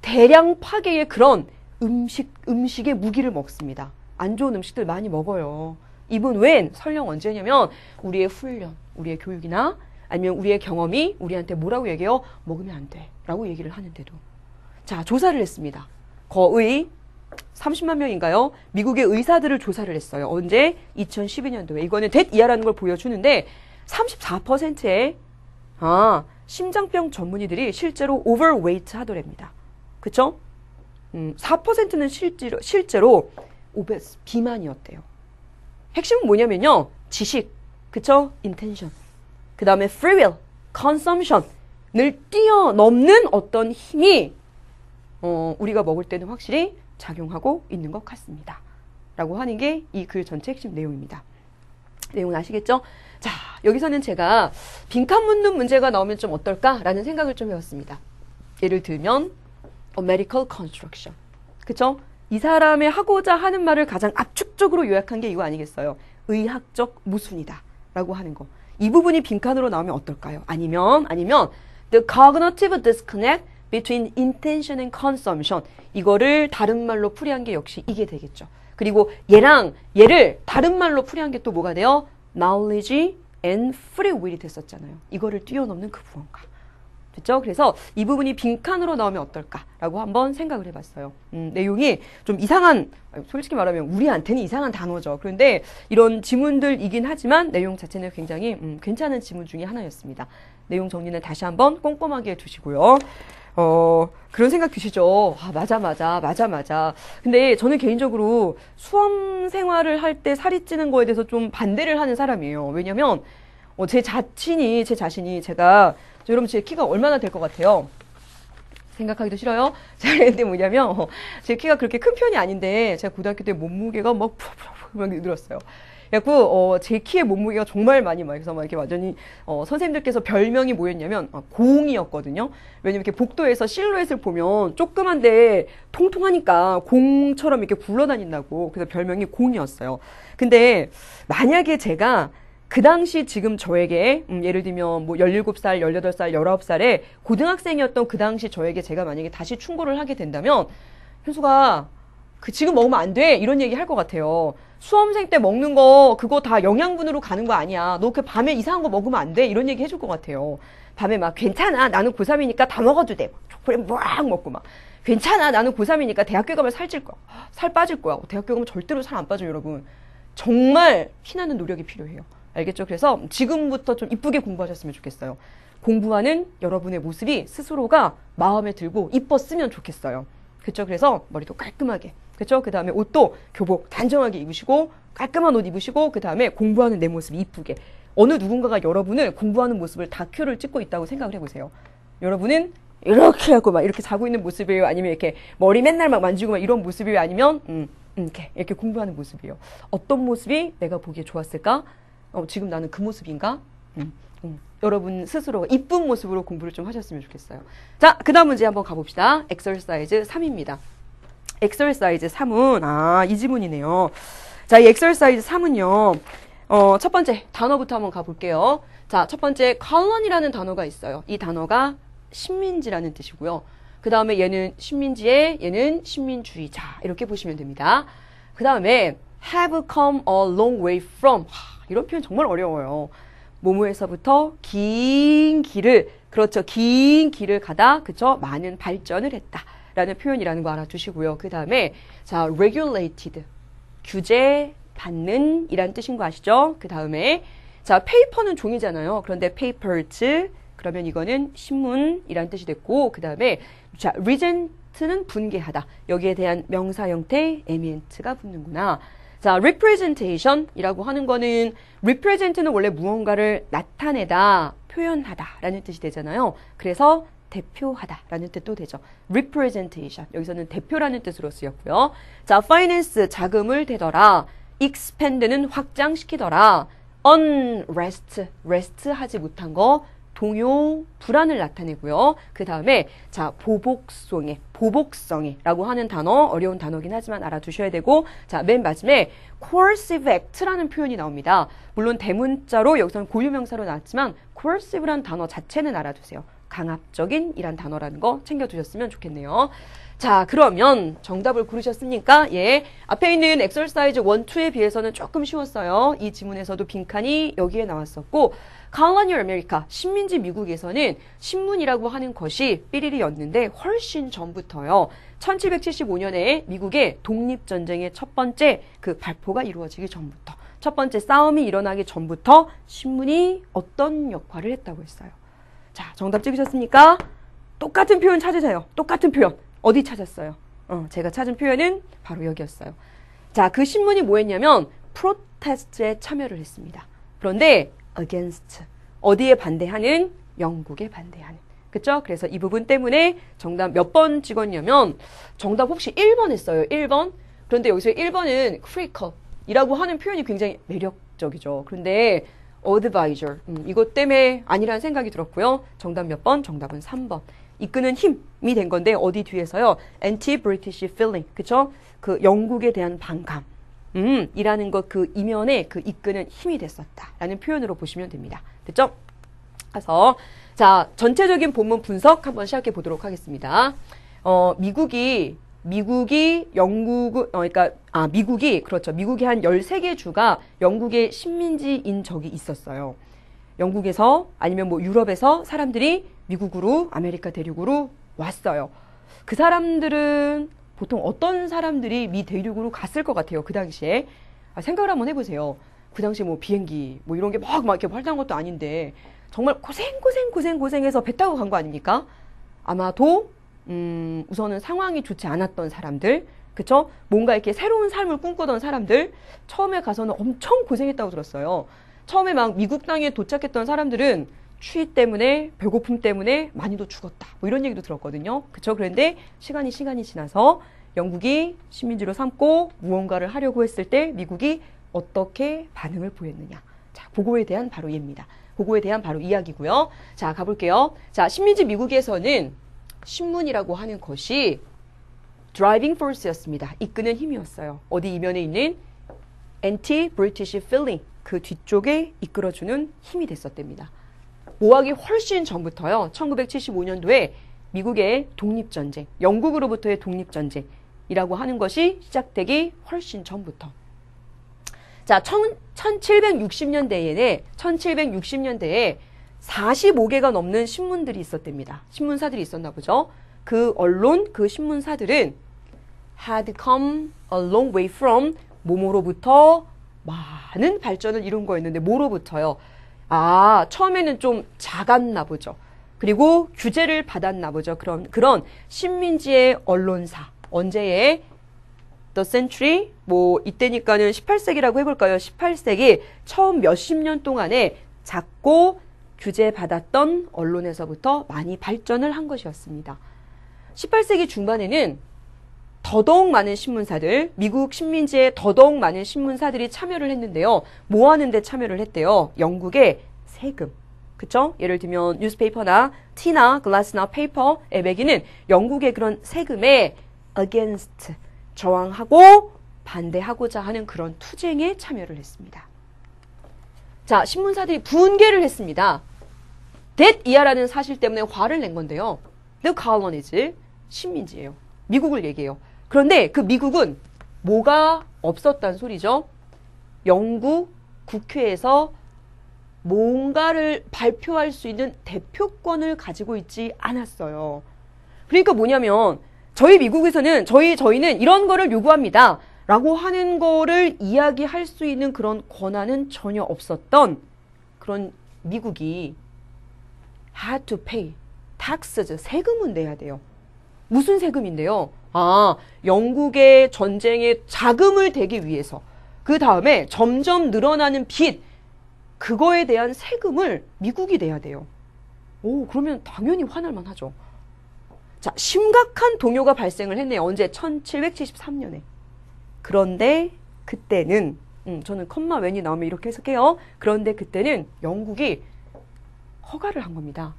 대량 파괴의 그런 음식의 무기를 먹습니다. 안 좋은 음식들 많이 먹어요. even when, 설령 언제냐면 우리의 훈련, 우리의 교육이나 아니면 우리의 경험이 우리한테 뭐라고 얘기해요? 먹으면 안 돼 라고 얘기를 하는데도. 자, 조사를 했습니다. 거의 30만 명인가요? 미국의 의사들을 조사를 했어요. 언제? 2012년도에. 이거는 데이아라는 걸 보여주는데 34%의 심장병 전문의들이 실제로 overweight 하더랍니다. 그쵸? 4%는 실제로 오베스, 비만이었대요. 핵심은 뭐냐면요. 지식, 그쵸? intention. 그 다음에 free will, consumption을 뛰어넘는 어떤 힘이 우리가 먹을 때는 확실히 작용하고 있는 것 같습니다. 라고 하는 게 이 글 전체 핵심 내용입니다. 내용은 아시겠죠? 자, 여기서는 제가 빈칸 묻는 문제가 나오면 좀 어떨까라는 생각을 좀 해봤습니다. 예를 들면 medical construction. 그쵸? 이 사람의 하고자 하는 말을 가장 압축적으로 요약한 게 이거 아니겠어요? 의학적 모순이다 라고 하는 거. 이 부분이 빈칸으로 나오면 어떨까요? 아니면 the cognitive disconnect between intention and consumption. 이거를 다른 말로 풀이한 게 역시 이게 되겠죠. 그리고 얘를 다른 말로 풀이한 게 또 뭐가 돼요? knowledge and free will이 됐었잖아요. 이거를 뛰어넘는 그 무언가. 됐죠? 그래서 이 부분이 빈칸으로 나오면 어떨까라고 한번 생각을 해봤어요. 내용이 좀 이상한, 솔직히 말하면 우리한테는 이상한 단어죠. 그런데 이런 지문들이긴 하지만 내용 자체는 굉장히 괜찮은 지문 중에 하나였습니다. 내용 정리는 다시 한번 꼼꼼하게 해두시고요. 그런 생각 드시죠? 맞아. 근데 저는 개인적으로 수험 생활을 할 때 살이 찌는 거에 대해서 좀 반대를 하는 사람이에요. 왜냐면, 제 자신이 여러분 제 키가 얼마나 될 것 같아요? 생각하기도 싫어요? 자, 근데 뭐냐면, 제 키가 그렇게 큰 편이 아닌데, 제가 고등학교 때 몸무게가 막 늘었어요. 그래갖고, 제 키의 몸무게가 정말 많이 그래서 막 이렇게 완전히, 선생님들께서 별명이 뭐였냐면, 공이었거든요. 왜냐면 이렇게 복도에서 실루엣을 보면 조그만데 통통하니까 공처럼 이렇게 굴러다닌다고. 그래서 별명이 공이었어요. 근데, 만약에 제가 그 당시 지금 저에게 예를 들면 뭐 17살, 18살, 19살에 고등학생이었던 그 당시 저에게 제가 만약에 다시 충고를 하게 된다면 현수가 지금 먹으면 안 돼 이런 얘기 할 것 같아요. 수험생 때 먹는 거 그거 다 영양분으로 가는 거 아니야. 너 그 밤에 이상한 거 먹으면 안 돼 이런 얘기 해줄 것 같아요. 밤에 막 괜찮아 나는 고3이니까 다 먹어도 돼. 초콜릿 막 먹고 막 괜찮아 나는 고3이니까 대학교 가면 살찔 거야. 살 빠질 거야. 대학교 가면 절대로 살 안 빠져요 여러분. 정말 피나는 노력이 필요해요. 알겠죠? 그래서 지금부터 좀 이쁘게 공부하셨으면 좋겠어요. 공부하는 여러분의 모습이 스스로가 마음에 들고 이뻤으면 좋겠어요. 그쵸? 그래서 머리도 깔끔하게. 그쵸? 그 다음에 옷도 교복 단정하게 입으시고 깔끔한 옷 입으시고 그 다음에 공부하는 내 모습이 이쁘게. 어느 누군가가 여러분을 공부하는 모습을 다큐를 찍고 있다고 생각을 해보세요. 여러분은 이렇게 하고 막 이렇게 자고 있는 모습이에요? 아니면 이렇게 머리 맨날 막 만지고 막 이런 모습이에요? 아니면 이렇게 공부하는 모습이에요? 어떤 모습이 내가 보기에 좋았을까? 지금 나는 그 모습인가? 여러분 스스로가 이쁜 모습으로 공부를 좀 하셨으면 좋겠어요. 자, 그 다음 문제 한번 가봅시다. 엑서사이즈 3입니다. 엑서사이즈 3은, 이 지문이네요. 자, 이 엑서사이즈 3은요, 첫 번째 단어부터 한번 가볼게요. 자, 첫 번째, colon이라는 단어가 있어요. 이 단어가 식민지라는 뜻이고요. 그 다음에 얘는 식민지에, 얘는 식민주의자. 이렇게 보시면 됩니다. 그 다음에, have come a long way from. 이런 표현 정말 어려워요. 뭐뭐에서부터 긴 길을, 그렇죠. 긴 길을 가다, 그쵸. 많은 발전을 했다. 라는 표현이라는 거 알아두시고요. 그 다음에, 자, regulated. 규제받는 이란 뜻인 거 아시죠? 그 다음에, 자, paper는 종이잖아요. 그런데 papers, 그러면 이거는 신문이란 뜻이 됐고, 그 다음에, 자, regent는 분개하다. 여기에 대한 명사 형태, ement가 붙는구나. 자, representation이라고 하는 거는 represent는 원래 무언가를 나타내다, 표현하다 라는 뜻이 되잖아요. 그래서 대표하다 라는 뜻도 되죠. representation. 여기서는 대표라는 뜻으로 쓰였고요. 자, finance, 자금을 대더라. expand는 확장시키더라. unrest, rest 하지 못한 거, 동요, 불안을 나타내고요. 그 다음에 자 보복성애라고 하는 단어, 어려운 단어긴 하지만 알아두셔야 되고, 자 맨 마지막에 coercive act라는 표현이 나옵니다. 물론 대문자로 여기서는 고유명사로 나왔지만 coercive란 단어 자체는 알아두세요. 강압적인 이란 단어라는 거 챙겨두셨으면 좋겠네요. 자, 그러면 정답을 고르셨습니까? 예. 앞에 있는 엑서사이즈 1, 2에 비해서는 조금 쉬웠어요. 이 지문에서도 빈칸이 여기에 나왔었고, Colonial America, 식민지 미국에서는 신문이라고 하는 것이 삐리리였는데 훨씬 전부터요. 1775년에 미국의 독립전쟁의 첫 번째 그 발포가 이루어지기 전부터, 첫 번째 싸움이 일어나기 전부터 신문이 어떤 역할을 했다고 했어요. 자, 정답 찍으셨습니까? 똑같은 표현 찾으세요. 똑같은 표현. 어디 찾았어요? 제가 찾은 표현은 바로 여기였어요. 자, 그 신문이 뭐 했냐면 프로테스트에 참여를 했습니다. 그런데 against, 어디에 반대하는? 영국에 반대하는. 그쵸? 그래서 이 부분 때문에 정답 몇 번 찍었냐면 정답 혹시 1번 했어요. 1번. 그런데 여기서 1번은 critical이라고 하는 표현이 굉장히 매력적이죠. 그런데 advisor, 이것 때문에 아니라는 생각이 들었고요. 정답 몇 번? 정답은 3번. 이끄는 힘이 된 건데 어디 뒤에서요? anti-British feeling, 그쵸? 그 영국에 대한 반감, 이라는 것, 그 이면에 그 이끄는 힘이 됐었다라는 표현으로 보시면 됩니다. 됐죠? 그래서 자, 전체적인 본문 분석 한번 시작해 보도록 하겠습니다. 미국이 한 13개 주가 영국의 식민지인 적이 있었어요. 영국에서 아니면 뭐 유럽에서 사람들이 미국으로, 아메리카 대륙으로 왔어요. 그 사람들은 보통 어떤 사람들이 미 대륙으로 갔을 것 같아요, 그 당시에. 생각을 한번 해보세요. 그 당시에 뭐 비행기, 뭐 이런 게 막 이렇게 활달한 것도 아닌데, 정말 고생해서 배 타고 간 거 아닙니까? 아마도, 우선은 상황이 좋지 않았던 사람들, 그쵸? 뭔가 이렇게 새로운 삶을 꿈꾸던 사람들, 처음에 가서는 엄청 고생했다고 들었어요. 처음에 막 미국 땅에 도착했던 사람들은 추위 때문에, 배고픔 때문에 많이도 죽었다, 뭐 이런 얘기도 들었거든요. 그쵸? 그런데 시간이 지나서 영국이 식민지로 삼고 무언가를 하려고 했을 때 미국이 어떻게 반응을 보였느냐. 자, 그거에 대한 바로 예입니다. 그거에 대한 바로 이야기고요. 자, 가볼게요. 자, 식민지 미국에서는 신문이라고 하는 것이 driving force였습니다. 이끄는 힘이었어요. 어디 이면에 있는 anti-British feeling, 그 뒤쪽에 이끌어주는 힘이 됐었답니다. 모하기 훨씬 전부터요. 1975년도에 미국의 독립전쟁, 영국으로부터의 독립전쟁이라고 하는 것이 시작되기 훨씬 전부터. 자, 1760년대에 45개가 넘는 신문들이 있었답니다. 신문사들이 있었나 보죠. 그 언론, 그 신문사들은 had come a long way from 뭐뭐로부터 많은 발전을 이룬 거였는데 뭐로부터요? 처음에는 좀 작았나 보죠. 그리고 규제를 받았나 보죠. 그런 식민지의 언론사. 언제에? The century, 뭐 이때니까는 18세기라고 해볼까요? 18세기 처음 몇십 년 동안에 작고 규제받았던 언론에서부터 많이 발전을 한 것이었습니다. 18세기 중반에는 더더욱 많은 신문사들, 미국 식민지에 더더욱 많은 신문사들이 참여를 했는데요. 뭐 하는데 참여를 했대요? 영국의 세금. 그쵸? 예를 들면 뉴스페이퍼나 티나 글라스나 페이퍼에 매기는 영국의 그런 세금에 against, 저항하고 반대하고자 하는 그런 투쟁에 참여를 했습니다. 자, 신문사들이 분개를 했습니다. that 이하라는 사실 때문에 화를 낸 건데요. The colonies, 식민지예요. 미국을 얘기해요. 그런데 그 미국은 뭐가 없었단 소리죠? 영국 국회에서 뭔가를 발표할 수 있는 대표권을 가지고 있지 않았어요. 그러니까 뭐냐면 저희 미국에서는 저희는 이런 거를 요구합니다 라고 하는 거를 이야기할 수 있는 그런 권한은 전혀 없었던 그런 미국이 had to pay taxes, 세금은 내야 돼요. 무슨 세금인데요? 영국의 전쟁에 자금을 대기 위해서, 그 다음에 점점 늘어나는 빚, 그거에 대한 세금을 미국이 내야 돼요. 그러면 당연히 화날만 하죠. 자, 심각한 동요가 발생을 했네요. 언제? 1773년에. 그런데 그때는, 저는 컴마 웬이 나오면 이렇게 해석해요. 그런데 그때는 영국이 허가를 한 겁니다.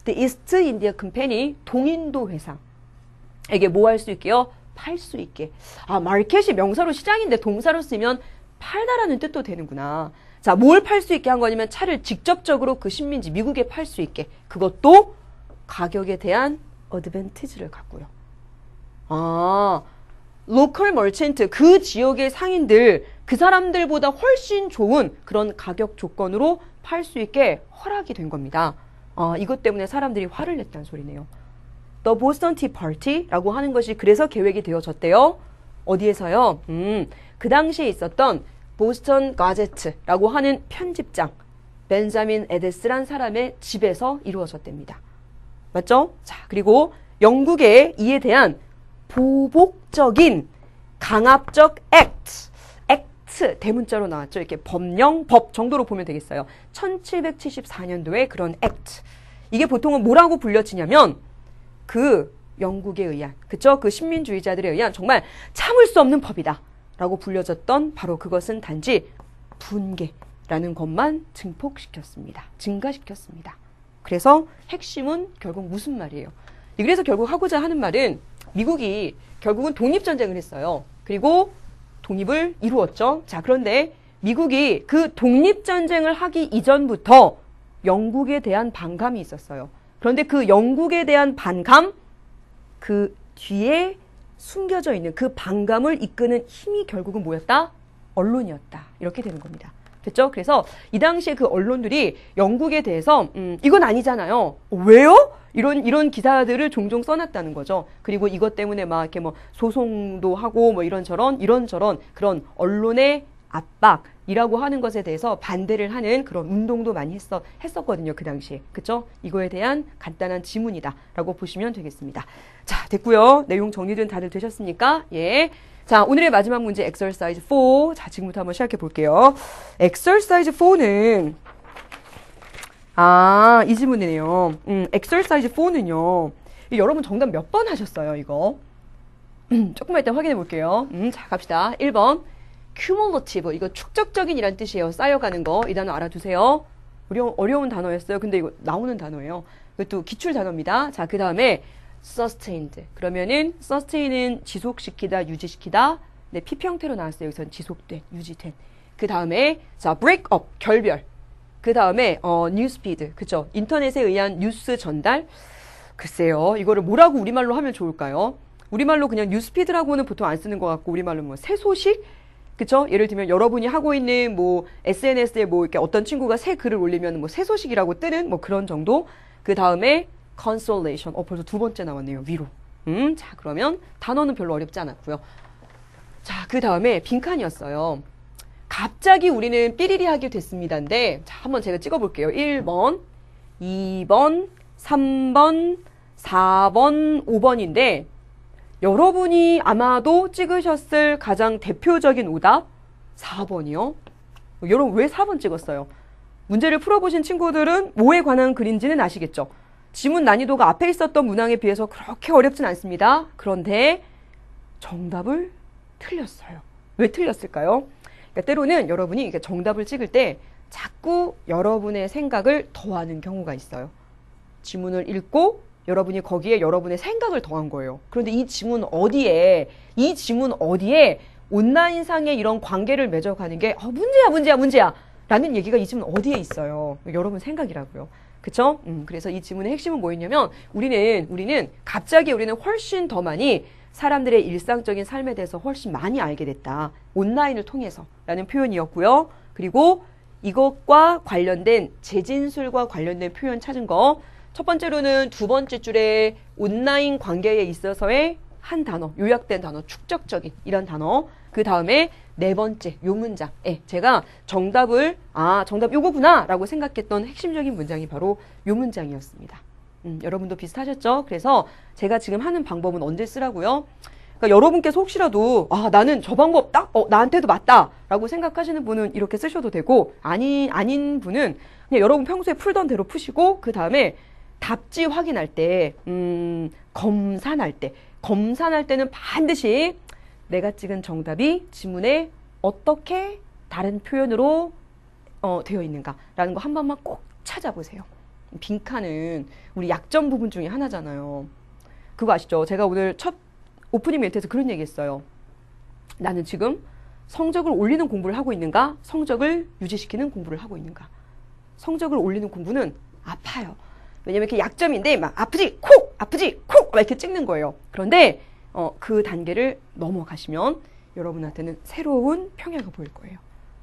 The East India Company, 동인도 회사에게 뭐 할 수 있게요? 팔 수 있게. 아, 마켓이 명사로 시장인데 동사로 쓰면 팔다라는 뜻도 되는구나. 자, 뭘 팔 수 있게 한 거냐면 차를 직접적으로 그 식민지 미국에 팔 수 있게. 그것도 가격에 대한 어드밴티지를 갖고요. 아, 로컬 머천트, 그 지역의 상인들, 그 사람들보다 훨씬 좋은 그런 가격 조건으로 팔 수 있게 허락이 된 겁니다. 이것 때문에 사람들이 화를 냈다는 소리네요. The Boston Tea Party라고 하는 것이 그래서 계획이 되어졌대요. 어디에서요? 그 당시에 있었던 보스턴 가제트라고 하는 편집장 벤자민 에데스란 사람의 집에서 이루어졌답니다. 맞죠? 자, 그리고 영국의 이에 대한 보복적인 강압적 액트, 대문자로 나왔죠. 이렇게 법령, 법 정도로 보면 되겠어요. 1774년도에 그런 액트. 이게 보통은 뭐라고 불려지냐면 그 영국에 의한, 그쵸? 그 식민주의자들에 의한 정말 참을 수 없는 법이다 라고 불려졌던 바로 그것은 단지 분개라는 것만 증가시켰습니다. 그래서 핵심은 결국 무슨 말이에요? 그래서 결국 하고자 하는 말은 미국이 결국은 독립전쟁을 했어요. 그리고 독립을 이루었죠. 자, 그런데 미국이 그 독립전쟁을 하기 이전부터 영국에 대한 반감이 있었어요. 그런데 그 영국에 대한 반감, 그 뒤에 숨겨져 있는 그 반감을 이끄는 힘이 결국은 뭐였다? 언론이었다. 이렇게 되는 겁니다. 됐죠? 그래서 이 당시에 그 언론들이 영국에 대해서 이건 아니잖아요. 왜요? 이런 기사들을 종종 써놨다는 거죠. 그리고 이것 때문에 막 이렇게 뭐 소송도 하고 뭐 이런저런 그런 언론의 압박이라고 하는 것에 대해서 반대를 하는 그런 운동도 많이 했었거든요. 그 당시에. 그쵸? 이거에 대한 간단한 지문이다라고 보시면 되겠습니다. 자, 됐고요. 내용 정리는 다들 되셨습니까? 예. 자, 오늘의 마지막 문제 exercise 4. 자, 지금부터 한번 시작해 볼게요. exercise 4는 이 지문이네요. exercise 4는요. 여러분 정답 몇 번 하셨어요, 이거? 조금만 이따 확인해 볼게요. 자, 갑시다. 1번. cumulative. 이거 축적적인이란 뜻이에요. 쌓여가는 거. 이 단어 알아두세요. 어려운 단어였어요. 근데 이거 나오는 단어예요. 이것도 기출 단어입니다. 자, 그 다음에 sustained. 그러면은 sustain은 지속시키다, 유지시키다. 네, PP 형태로 나왔어요. 여기서는 지속된, 유지된. 그 다음에 자, break up, 결별. 그 다음에 newsfeed. 그쵸? 인터넷에 의한 뉴스 전달. 글쎄요. 이거를 뭐라고 우리말로 하면 좋을까요? 우리말로 그냥 뉴스피드라고는 보통 안 쓰는 것 같고 우리말로 뭐 새 소식? 그쵸? 예를 들면 여러분이 하고 있는 뭐 SNS에 뭐 이렇게 어떤 친구가 새 글을 올리면 뭐 새 소식이라고 뜨는 뭐 그런 정도. 그 다음에 consolation. 벌써 두 번째 나왔네요. 위로. 자, 그러면 단어는 별로 어렵지 않았고요. 자, 그 다음에 빈칸이었어요. 갑자기 우리는 삐리리 하게 됐습니다인데, 자, 한번 제가 찍어볼게요. 1번, 2번, 3번, 4번, 5번인데, 여러분이 아마도 찍으셨을 가장 대표적인 오답, 4번이요. 여러분 왜 4번 찍었어요? 문제를 풀어보신 친구들은 뭐에 관한 글인지는 아시겠죠? 지문 난이도가 앞에 있었던 문항에 비해서 그렇게 어렵진 않습니다. 그런데 정답을 틀렸어요. 왜 틀렸을까요? 그러니까 때로는 여러분이 정답을 찍을 때 자꾸 여러분의 생각을 더하는 경우가 있어요. 지문을 읽고 여러분이 거기에 여러분의 생각을 더한 거예요. 그런데 이 지문 어디에 온라인상의 이런 관계를 맺어가는 게 문제야 라는 얘기가 이 지문 어디에 있어요? 여러분 생각이라고요. 그쵸? 그래서 이 지문의 핵심은 뭐였냐면 우리는 갑자기 훨씬 더 많이 사람들의 일상적인 삶에 대해서 훨씬 많이 알게 됐다. 온라인을 통해서 라는 표현이었고요. 그리고 이것과 관련된 재진술과 관련된 표현 찾은 거. 첫 번째로는 두 번째 줄에 온라인 관계에 있어서의 한 단어, 요약된 단어, 축적적인 이런 단어. 그 다음에 네 번째 요 문장에 제가 정답 요거구나 라고 생각했던 핵심적인 문장이 바로 요 문장이었습니다. 여러분도 비슷하셨죠? 그래서 제가 지금 하는 방법은 언제 쓰라고요? 그러니까 여러분께서 혹시라도 나는 저 방법 딱 나한테도 맞다 라고 생각하시는 분은 이렇게 쓰셔도 되고 아닌 분은 그냥 여러분 평소에 풀던 대로 푸시고 그 다음에 답지 확인할 때 검산할 때는 반드시 내가 찍은 정답이 지문에 어떻게 다른 표현으로 되어 있는가라는 거 한 번만 꼭 찾아보세요. 빈칸은 우리 약점 부분 중에 하나잖아요. 그거 아시죠? 제가 오늘 첫 오프닝 멘트에서 그런 얘기 했어요. 나는 지금 성적을 올리는 공부를 하고 있는가? 성적을 유지시키는 공부를 하고 있는가? 성적을 올리는 공부는 아파요. 왜냐면 이렇게 약점인데 막 아프지 콕 아프지 콕 막 이렇게 찍는 거예요. 그런데 그 단계를 넘어가시면 여러분한테는 새로운 평야가 보일 거예요.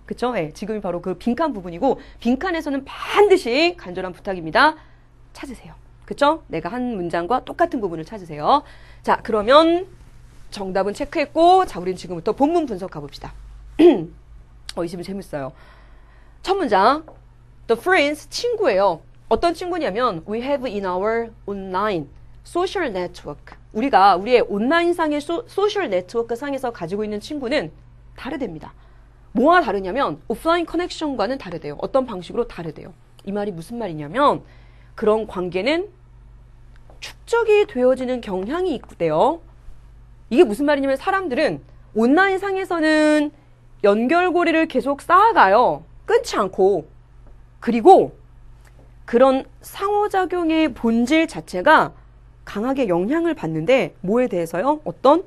그쵸? 네, 지금이 바로 그 빈칸 부분이고 빈칸에서는 반드시 간절한 부탁입니다. 찾으세요. 그쵸? 내가 한 문장과 똑같은 부분을 찾으세요. 자, 그러면 정답은 체크했고 자, 우리는 지금부터 본문 분석 가봅시다. 이 질문 재밌어요. 첫 문장 The friends, 친구예요. 어떤 친구냐면 We have in our online social network. 우리가 우리의 온라인상의 소셜 네트워크 상에서 가지고 있는 친구는 다르답니다. 뭐가 다르냐면 오프라인 커넥션과는 다르대요. 어떤 방식으로 다르대요. 이 말이 무슨 말이냐면 그런 관계는 축적이 되어지는 경향이 있대요. 이게 무슨 말이냐면 사람들은 온라인 상에서는 연결고리를 계속 쌓아가요. 끊지 않고. 그리고 그런 상호작용의 본질 자체가 강하게 영향을 받는데 뭐에 대해서요? 어떤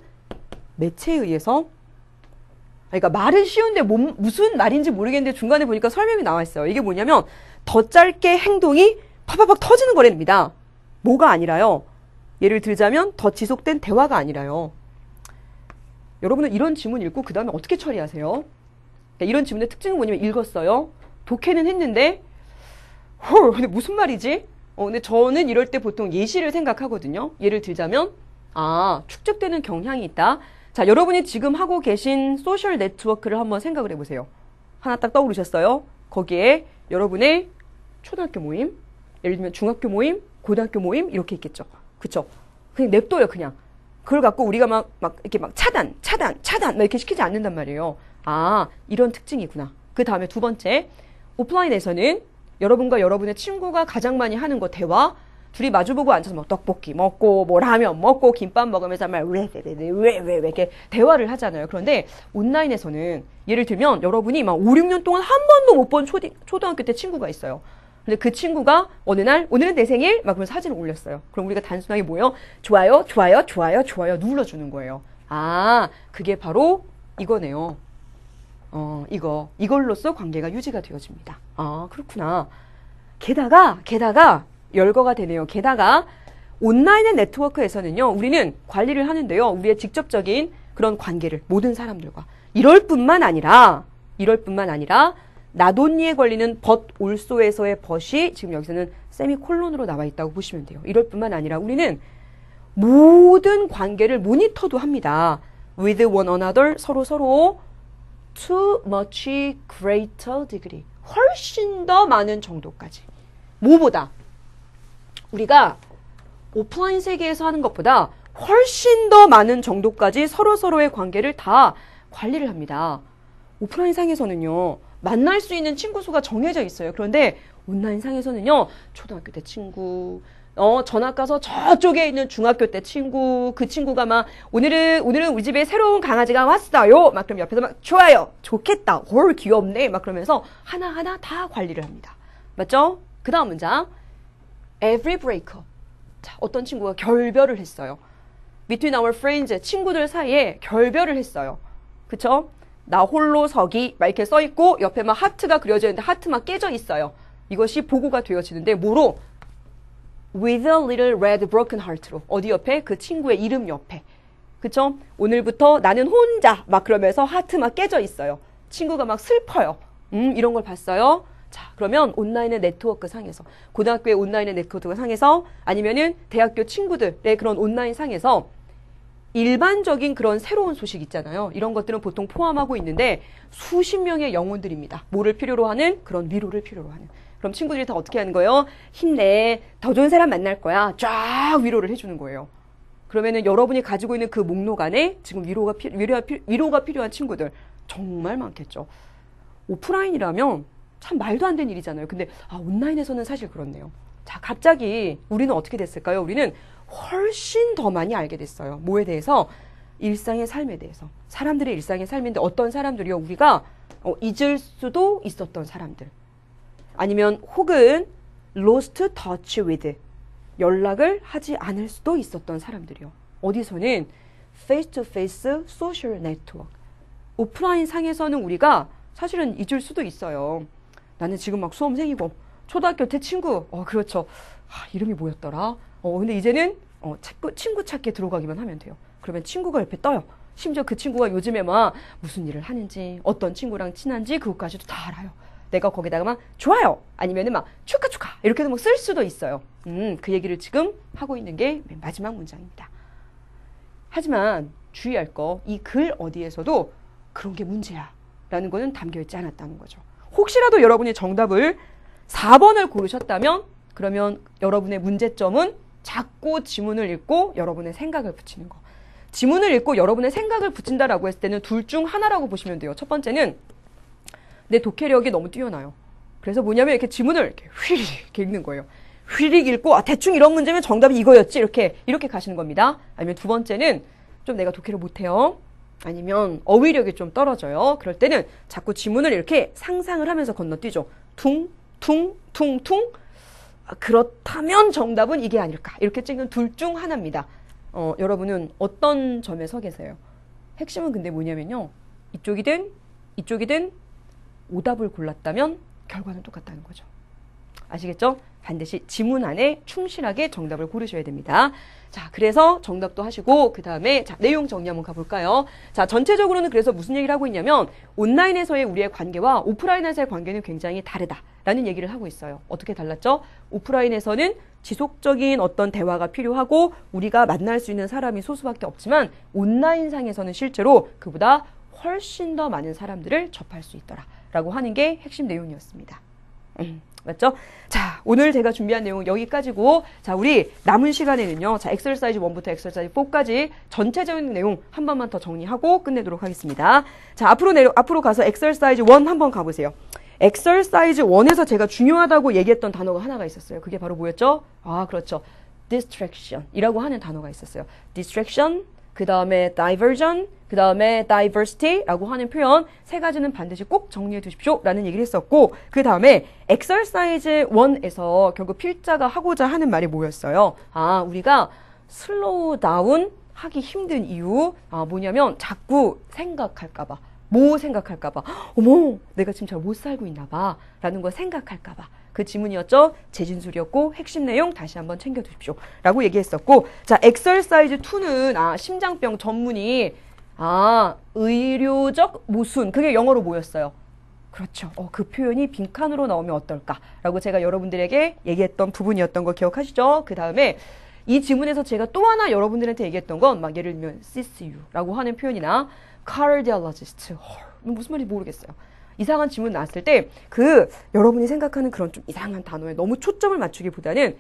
매체에 의해서. 그러니까 말은 쉬운데 무슨 말인지 모르겠는데 중간에 보니까 설명이 나와 있어요. 이게 뭐냐면 더 짧게 행동이 팍팍팍 터지는 거랍니다. 뭐가 아니라요. 예를 들자면 더 지속된 대화가 아니라요. 여러분은 이런 지문 읽고 그 다음에 어떻게 처리하세요? 그러니까 이런 지문의 특징은 뭐냐면 읽었어요. 독해는 했는데 근데 무슨 말이지? 근데 저는 이럴 때 보통 예시를 생각하거든요. 예를 들자면 축적되는 경향이 있다. 자, 여러분이 지금 하고 계신 소셜 네트워크를 한번 생각을 해보세요. 하나 딱 떠오르셨어요? 거기에 여러분의 초등학교 모임, 예를 들면 중학교 모임, 고등학교 모임 이렇게 있겠죠. 그쵸? 그냥 냅둬요, 그냥. 그걸 갖고 우리가 막 이렇게 막 차단 막 이렇게 시키지 않는단 말이에요. 이런 특징이구나. 그 다음에 두 번째, 오프라인에서는 여러분과 여러분의 친구가 가장 많이 하는 거 대화. 둘이 마주보고 앉아서 뭐 떡볶이 먹고 뭐 라면 먹고 김밥 먹으면서 막 왜 이렇게 대화를 하잖아요. 그런데 온라인에서는 예를 들면 여러분이 막 5, 6년 동안 한 번도 못 본 초등학교 때 친구가 있어요. 근데 그 친구가 어느 날 오늘은 내 생일 막 그런 사진을 올렸어요. 그럼 우리가 단순하게 뭐요? 좋아요 눌러주는 거예요. 그게 바로 이거네요. 이걸로써 관계가 유지가 되어집니다. 그렇구나. 게다가 열거가 되네요. 게다가 온라인의 네트워크에서는요, 우리는 관리를 하는데요. 우리의 직접적인 그런 관계를 모든 사람들과 이럴 뿐만 아니라 나돈니에 걸리는 벗 올소에서의 벗이 지금 여기서는 세미콜론으로 나와 있다고 보시면 돼요. 이럴 뿐만 아니라 우리는 모든 관계를 모니터도 합니다. with one another 서로 to much greater degree 훨씬 더 많은 정도까지. 뭐보다? 우리가 오프라인 세계에서 하는 것보다 훨씬 더 많은 정도까지 서로의 관계를 다 관리를 합니다. 오프라인 상에서는요, 만날 수 있는 친구 수가 정해져 있어요. 그런데 온라인 상에서는요, 초등학교 때 친구, 전학 가서 저쪽에 있는 중학교 때 친구, 그 친구가 막, 오늘은 우리 집에 새로운 강아지가 왔어요. 막 그럼 옆에서 막, 좋아요. 좋겠다. 헐, 귀엽네. 막 그러면서 하나하나 다 관리를 합니다. 맞죠? 그 다음 문장. Every breakup. 자, 어떤 친구가 결별을 했어요. Between our friends. 친구들 사이에 결별을 했어요. 그쵸? 나 홀로 서기. 막 이렇게 써있고, 옆에 막 하트가 그려져 있는데 하트 막 깨져 있어요. 이것이 보고가 되어지는데, 뭐로? With a little red broken heart로. 어디 옆에? 그 친구의 이름 옆에. 그쵸? 오늘부터 나는 혼자. 막 그러면서 하트 막 깨져 있어요. 친구가 막 슬퍼요. 이런 걸 봤어요. 자, 그러면 온라인의 네트워크 상에서, 고등학교의 온라인의 네트워크 상에서, 아니면은 대학교 친구들의 그런 온라인 상에서 일반적인 그런 새로운 소식 있잖아요. 이런 것들은 보통 포함하고 있는데 수십 명의 영혼들입니다. 뭐를 필요로 하는? 그런 위로를 필요로 하는. 그럼 친구들이 다 어떻게 하는 거예요? 힘내. 더 좋은 사람 만날 거야. 쫙 위로를 해주는 거예요. 그러면은 여러분이 가지고 있는 그 목록 안에 지금 위로가 필요한 친구들 정말 많겠죠. 오프라인이라면 참 말도 안 되는 일이잖아요. 근데 온라인에서는 사실 그렇네요. 자, 갑자기 우리는 어떻게 됐을까요? 우리는 훨씬 더 많이 알게 됐어요. 뭐에 대해서? 일상의 삶에 대해서. 사람들의 일상의 삶인데 어떤 사람들이요? 우리가 잊을 수도 있었던 사람들. 아니면 혹은 lost touch with. 연락을 하지 않을 수도 있었던 사람들이요. 어디서는 face-to-face social network. 오프라인 상에서는 우리가 사실은 잊을 수도 있어요. 나는 지금 막 수험생이고 초등학교 때 친구, 그렇죠. 이름이 뭐였더라? 근데 이제는 친구 찾기에 들어가기만 하면 돼요. 그러면 친구가 옆에 떠요. 심지어 그 친구가 요즘에 막 무슨 일을 하는지, 어떤 친구랑 친한지 그것까지도 다 알아요. 내가 거기다가 막 좋아요, 아니면은 막 축하 이렇게도 뭐 쓸 수도 있어요. 그 얘기를 지금 하고 있는 게 맨 마지막 문장입니다. 하지만 주의할 거, 이 글 어디에서도 그런 게 문제야 라는 거는 담겨있지 않았다는 거죠. 혹시라도 여러분이 정답을 4번을 고르셨다면 그러면 여러분의 문제점은 자꾸 지문을 읽고 여러분의 생각을 붙이는 거. 지문을 읽고 여러분의 생각을 붙인다라고 했을 때는 둘 중 하나라고 보시면 돼요. 첫 번째는 내 독해력이 너무 뛰어나요. 그래서 뭐냐면 이렇게 지문을 이렇게 휘릭 이렇게 읽는 거예요. 휘릭 읽고 대충 이런 문제면 정답이 이거였지 이렇게 가시는 겁니다. 아니면 두 번째는 좀 내가 독해를 못해요. 아니면 어휘력이 좀 떨어져요. 그럴 때는 자꾸 지문을 이렇게 상상을 하면서 건너뛰죠. 퉁퉁퉁퉁. 그렇다면 정답은 이게 아닐까. 이렇게 찍는 둘 중 하나입니다. 여러분은 어떤 점에 서 계세요? 핵심은 근데 뭐냐면요. 이쪽이든 오답을 골랐다면 결과는 똑같다는 거죠. 아시겠죠? 반드시 지문 안에 충실하게 정답을 고르셔야 됩니다. 자, 그래서 정답도 하시고 그 다음에 내용 정리 한번 가볼까요? 자, 전체적으로는 그래서 무슨 얘기를 하고 있냐면 온라인에서의 우리의 관계와 오프라인에서의 관계는 굉장히 다르다라는 얘기를 하고 있어요. 어떻게 달랐죠? 오프라인에서는 지속적인 어떤 대화가 필요하고 우리가 만날 수 있는 사람이 소수밖에 없지만 온라인상에서는 실제로 그보다 훨씬 더 많은 사람들을 접할 수 있더라라고 하는 게 핵심 내용이었습니다. 맞죠? 자, 오늘 제가 준비한 내용은 여기까지고, 자, 우리 남은 시간에는요, 자, 엑서사이즈 1부터 엑서사이즈 4까지 전체적인 내용 한 번만 더 정리하고 끝내도록 하겠습니다. 자, 앞으로 가서 엑서사이즈 1 한번 가보세요. 엑서사이즈 1에서 제가 중요하다고 얘기했던 단어가 하나가 있었어요. 그게 바로 뭐였죠? 그렇죠. distraction 이라고 하는 단어가 있었어요. distraction, 그 다음에 diversion, 그 다음에 diversity라고 하는 표현 세 가지는 반드시 꼭 정리해 두십시오 라는 얘기를 했었고, 그 다음에 exercise 1에서 결국 필자가 하고자 하는 말이 뭐였어요? 우리가 슬로우 다운 하기 힘든 이유 뭐냐면 자꾸 생각할까봐, 뭐 생각할까봐, 어머 내가 지금 잘 못 살고 있나봐 라는 거 생각할까봐 그 지문이었죠. 재진술이었고 핵심 내용 다시 한번 챙겨두십시오 라고 얘기했었고, 자, 엑서사이즈 2는 심장병 전문의 의료적 모순, 그게 영어로 뭐였어요? 그렇죠. 그 표현이 빈칸으로 나오면 어떨까라고 제가 여러분들에게 얘기했던 부분이었던 거 기억하시죠? 그 다음에 이 지문에서 제가 또 하나 여러분들한테 얘기했던 건 막 예를 들면 CCU라고 하는 표현이나 cardiologist, 무슨 말인지 모르겠어요. 이상한 지문 나왔을 때 여러분이 생각하는 그런 좀 이상한 단어에 너무 초점을 맞추기보다는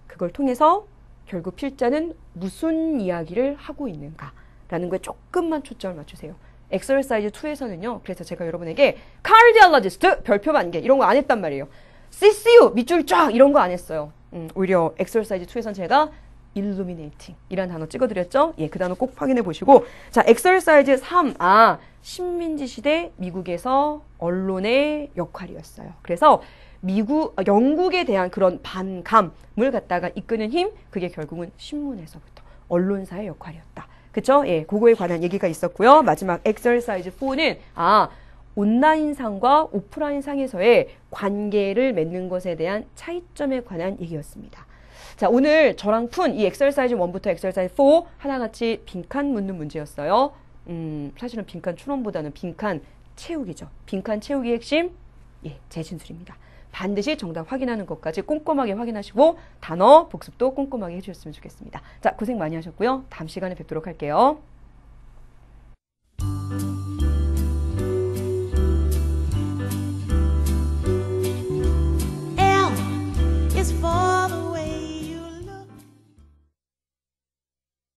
그걸 통해서 결국 필자는 무슨 이야기를 하고 있는가 라는 거에 조금만 초점을 맞추세요. 엑서사이즈 2에서는요. 그래서 제가 여러분에게 cardiologist 별표 만개 이런 거 안 했단 말이에요. CCU 밑줄 쫙 이런 거 안 했어요. 오히려 엑서사이즈 2에서는 제가 illuminating 이라는 단어 찍어드렸죠. 그 단어 꼭 확인해 보시고, 자, 엑서사이즈 3 식민지 시대 미국에서 언론의 역할이었어요. 그래서 영국에 대한 그런 반감을 갖다가 이끄는 힘, 그게 결국은 신문에서부터 언론사의 역할이었다. 그쵸? 그거에 관한 얘기가 있었고요. 마지막 엑서사이즈 4는 온라인상과 오프라인상에서의 관계를 맺는 것에 대한 차이점에 관한 얘기였습니다. 자, 오늘 저랑 푼 이 엑서사이즈 1부터 엑서사이즈 4 하나같이 빈칸 묻는 문제였어요. 사실은 빈칸 추론보다는 빈칸 채우기죠. 빈칸 채우기 핵심, 재진술입니다. 반드시 정답 확인하는 것까지 꼼꼼하게 확인하시고 단어 복습도 꼼꼼하게 해주셨으면 좋겠습니다. 자, 고생 많이 하셨고요. 다음 시간에 뵙도록 할게요.